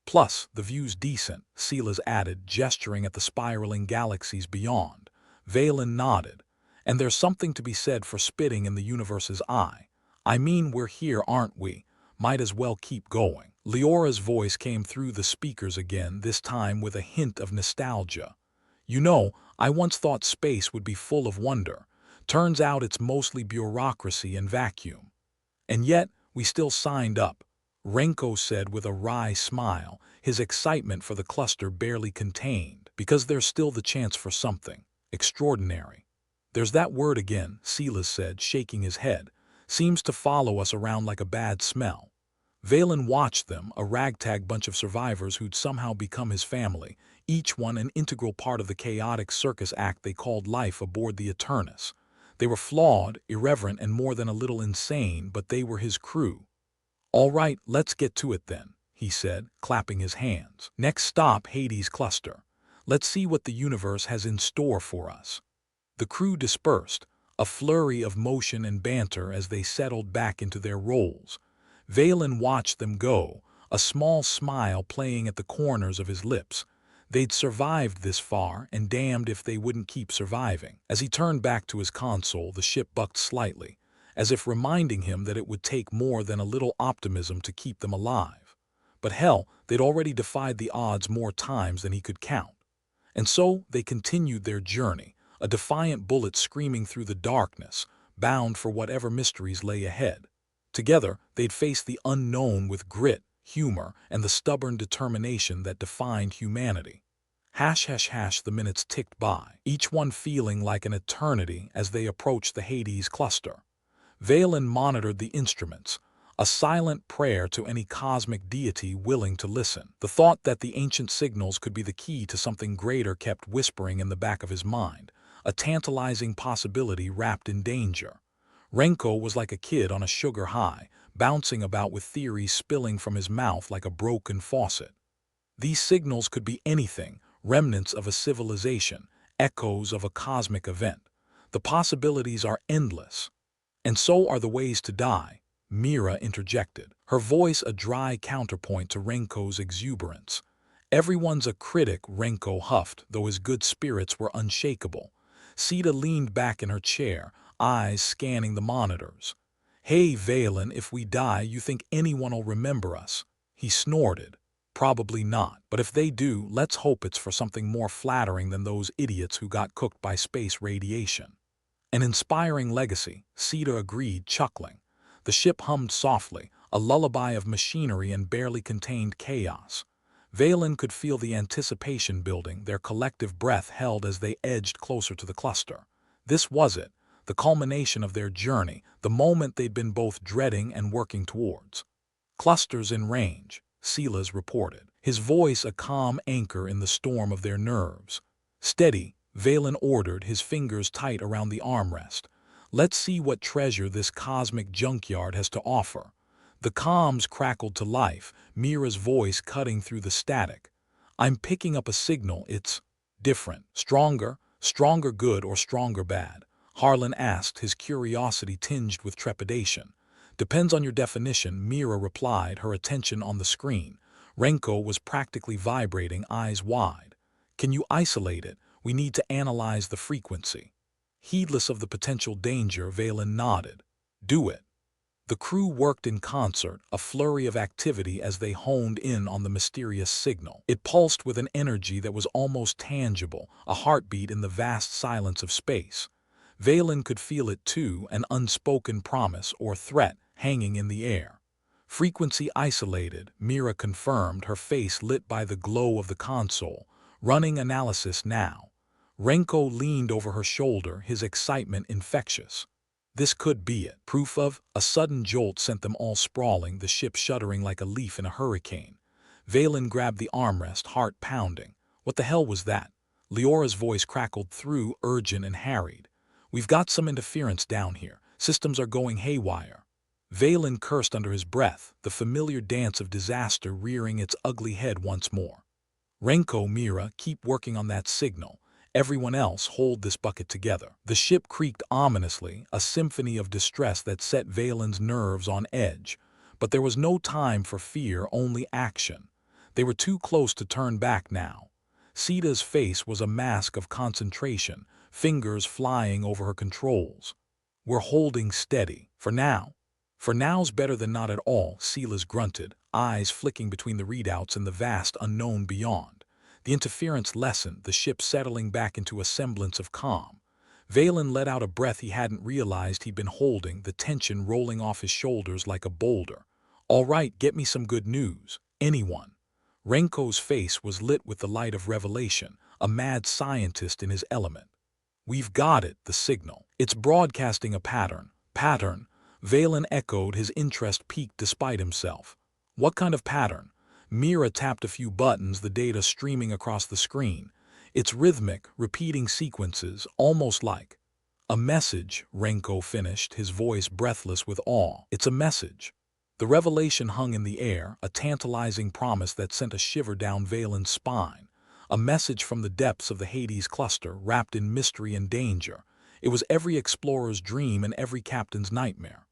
Plus, the view's decent, Silas added, gesturing at the spiraling galaxies beyond. Valen nodded. And there's something to be said for spitting in the universe's eye. I mean, we're here, aren't we? Might as well keep going. Leora's voice came through the speakers again, this time with a hint of nostalgia. You know, I once thought space would be full of wonder. Turns out it's mostly bureaucracy and vacuum. And yet, we still signed up, Renko said with a wry smile, his excitement for the cluster barely contained, because there's still the chance for something extraordinary. There's that word again, Silas said, shaking his head. Seems to follow us around like a bad smell. Valen watched them, a ragtag bunch of survivors who'd somehow become his family, each one an integral part of the chaotic circus act they called life aboard the Eternus. They were flawed, irreverent, and more than a little insane, but they were his crew. All right, let's get to it then, he said, clapping his hands. Next stop, Hades Cluster. Let's see what the universe has in store for us. The crew dispersed, a flurry of motion and banter as they settled back into their roles. Valen watched them go, a small smile playing at the corners of his lips. They'd survived this far, and damned if they wouldn't keep surviving. As he turned back to his console, the ship bucked slightly, as if reminding him that it would take more than a little optimism to keep them alive. But hell, they'd already defied the odds more times than he could count. And so they continued their journey, a defiant bullet screaming through the darkness, bound for whatever mysteries lay ahead. Together, they'd face the unknown with grit, humor, and the stubborn determination that defined humanity. The minutes ticked by, each one feeling like an eternity as they approached the Hades cluster. Valen monitored the instruments, a silent prayer to any cosmic deity willing to listen. The thought that the ancient signals could be the key to something greater kept whispering in the back of his mind, a tantalizing possibility wrapped in danger. Renko was like a kid on a sugar high, bouncing about with theories spilling from his mouth like a broken faucet. These signals could be anything, remnants of a civilization, echoes of a cosmic event. The possibilities are endless. And so are the ways to die, Mira interjected, her voice a dry counterpoint to Renko's exuberance. Everyone's a critic, Renko huffed, though his good spirits were unshakable. Sita leaned back in her chair, eyes scanning the monitors. Hey, Valen, if we die, you think anyone'll remember us? He snorted. Probably not, but if they do, let's hope it's for something more flattering than those idiots who got cooked by space radiation. An inspiring legacy, Sita agreed, chuckling. The ship hummed softly, a lullaby of machinery and barely contained chaos. Valen could feel the anticipation building, their collective breath held as they edged closer to the cluster. This was it, the culmination of their journey, the moment they'd been both dreading and working towards. Clusters in range, Silas reported, his voice a calm anchor in the storm of their nerves. Steady, Valen ordered, his fingers tight around the armrest. Let's see what treasure this cosmic junkyard has to offer. The comms crackled to life, Mira's voice cutting through the static. I'm picking up a signal, it's different. Stronger good or stronger bad? Harlan asked, his curiosity tinged with trepidation. Depends on your definition, Mira replied, her attention on the screen. Renko was practically vibrating, eyes wide. "Can you isolate it? We need to analyze the frequency." Heedless of the potential danger, Valen nodded. "Do it." The crew worked in concert, a flurry of activity as they honed in on the mysterious signal. It pulsed with an energy that was almost tangible, a heartbeat in the vast silence of space. Valen could feel it too, an unspoken promise or threat hanging in the air. "Frequency isolated," Mira confirmed, her face lit by the glow of the console. "Running analysis now." Renko leaned over her shoulder, his excitement infectious. This could be it. Proof of. A sudden jolt sent them all sprawling, the ship shuddering like a leaf in a hurricane. Valen grabbed the armrest, heart pounding. What the hell was that? Leora's voice crackled through, urgent and harried. "We've got some interference down here. Systems are going haywire." Valen cursed under his breath, the familiar dance of disaster rearing its ugly head once more. "Renko, Mira, keep working on that signal. Everyone else, hold this bucket together." The ship creaked ominously, a symphony of distress that set Valen's nerves on edge. But there was no time for fear, only action. They were too close to turn back now. Sita's face was a mask of concentration, fingers flying over her controls. "We're holding steady. For now." "For now's better than not at all," Silas grunted, eyes flicking between the readouts and the vast unknown beyond. The interference lessened, the ship settling back into a semblance of calm. Valen let out a breath he hadn't realized he'd been holding, the tension rolling off his shoulders like a boulder. "All right, get me some good news. Anyone." Renko's face was lit with the light of revelation, a mad scientist in his element. "We've got it, the signal. It's broadcasting a pattern." "Pattern?" Valen echoed, his interest piqued despite himself. "What kind of pattern?" Mira tapped a few buttons, the data streaming across the screen. "It's rhythmic, repeating sequences, almost like." "A message," Renko finished, his voice breathless with awe. "It's a message." The revelation hung in the air, a tantalizing promise that sent a shiver down Valen's spine. A message from the depths of the Hades cluster, wrapped in mystery and danger. It was every explorer's dream and every captain's nightmare.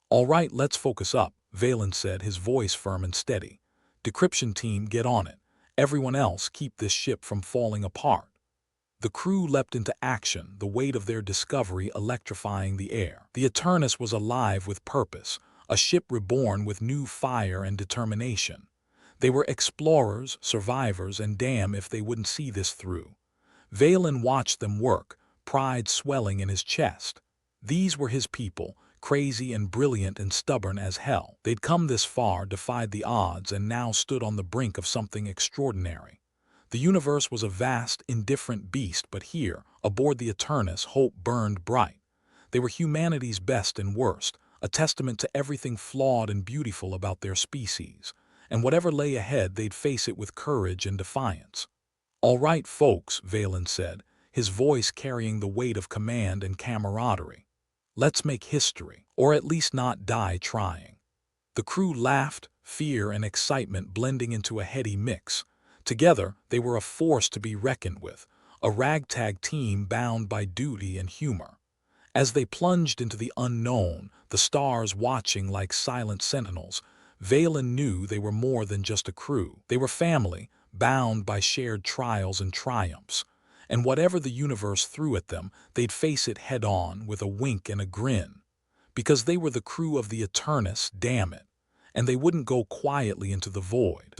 "All right, let's focus up," Valen said, his voice firm and steady. "Decryption team, get on it. Everyone else, keep this ship from falling apart." The crew leapt into action, the weight of their discovery electrifying the air. The Eternus was alive with purpose, a ship reborn with new fire and determination. They were explorers, survivors, and damn if they wouldn't see this through. Valen watched them work, pride swelling in his chest. These were his people, crazy and brilliant and stubborn as hell. They'd come this far, defied the odds, and now stood on the brink of something extraordinary. The universe was a vast, indifferent beast, but here, aboard the Eternus, hope burned bright. They were humanity's best and worst, a testament to everything flawed and beautiful about their species. And whatever lay ahead, they'd face it with courage and defiance. "All right, folks," Valen said, his voice carrying the weight of command and camaraderie. "Let's make history, or at least not die trying." The crew laughed, fear and excitement blending into a heady mix. Together, they were a force to be reckoned with, a ragtag team bound by duty and humor. As they plunged into the unknown, the stars watching like silent sentinels, Valen knew they were more than just a crew. They were family, bound by shared trials and triumphs. And whatever the universe threw at them, they'd face it head-on with a wink and a grin. Because they were the crew of the Eternus, damn it. And they wouldn't go quietly into the void.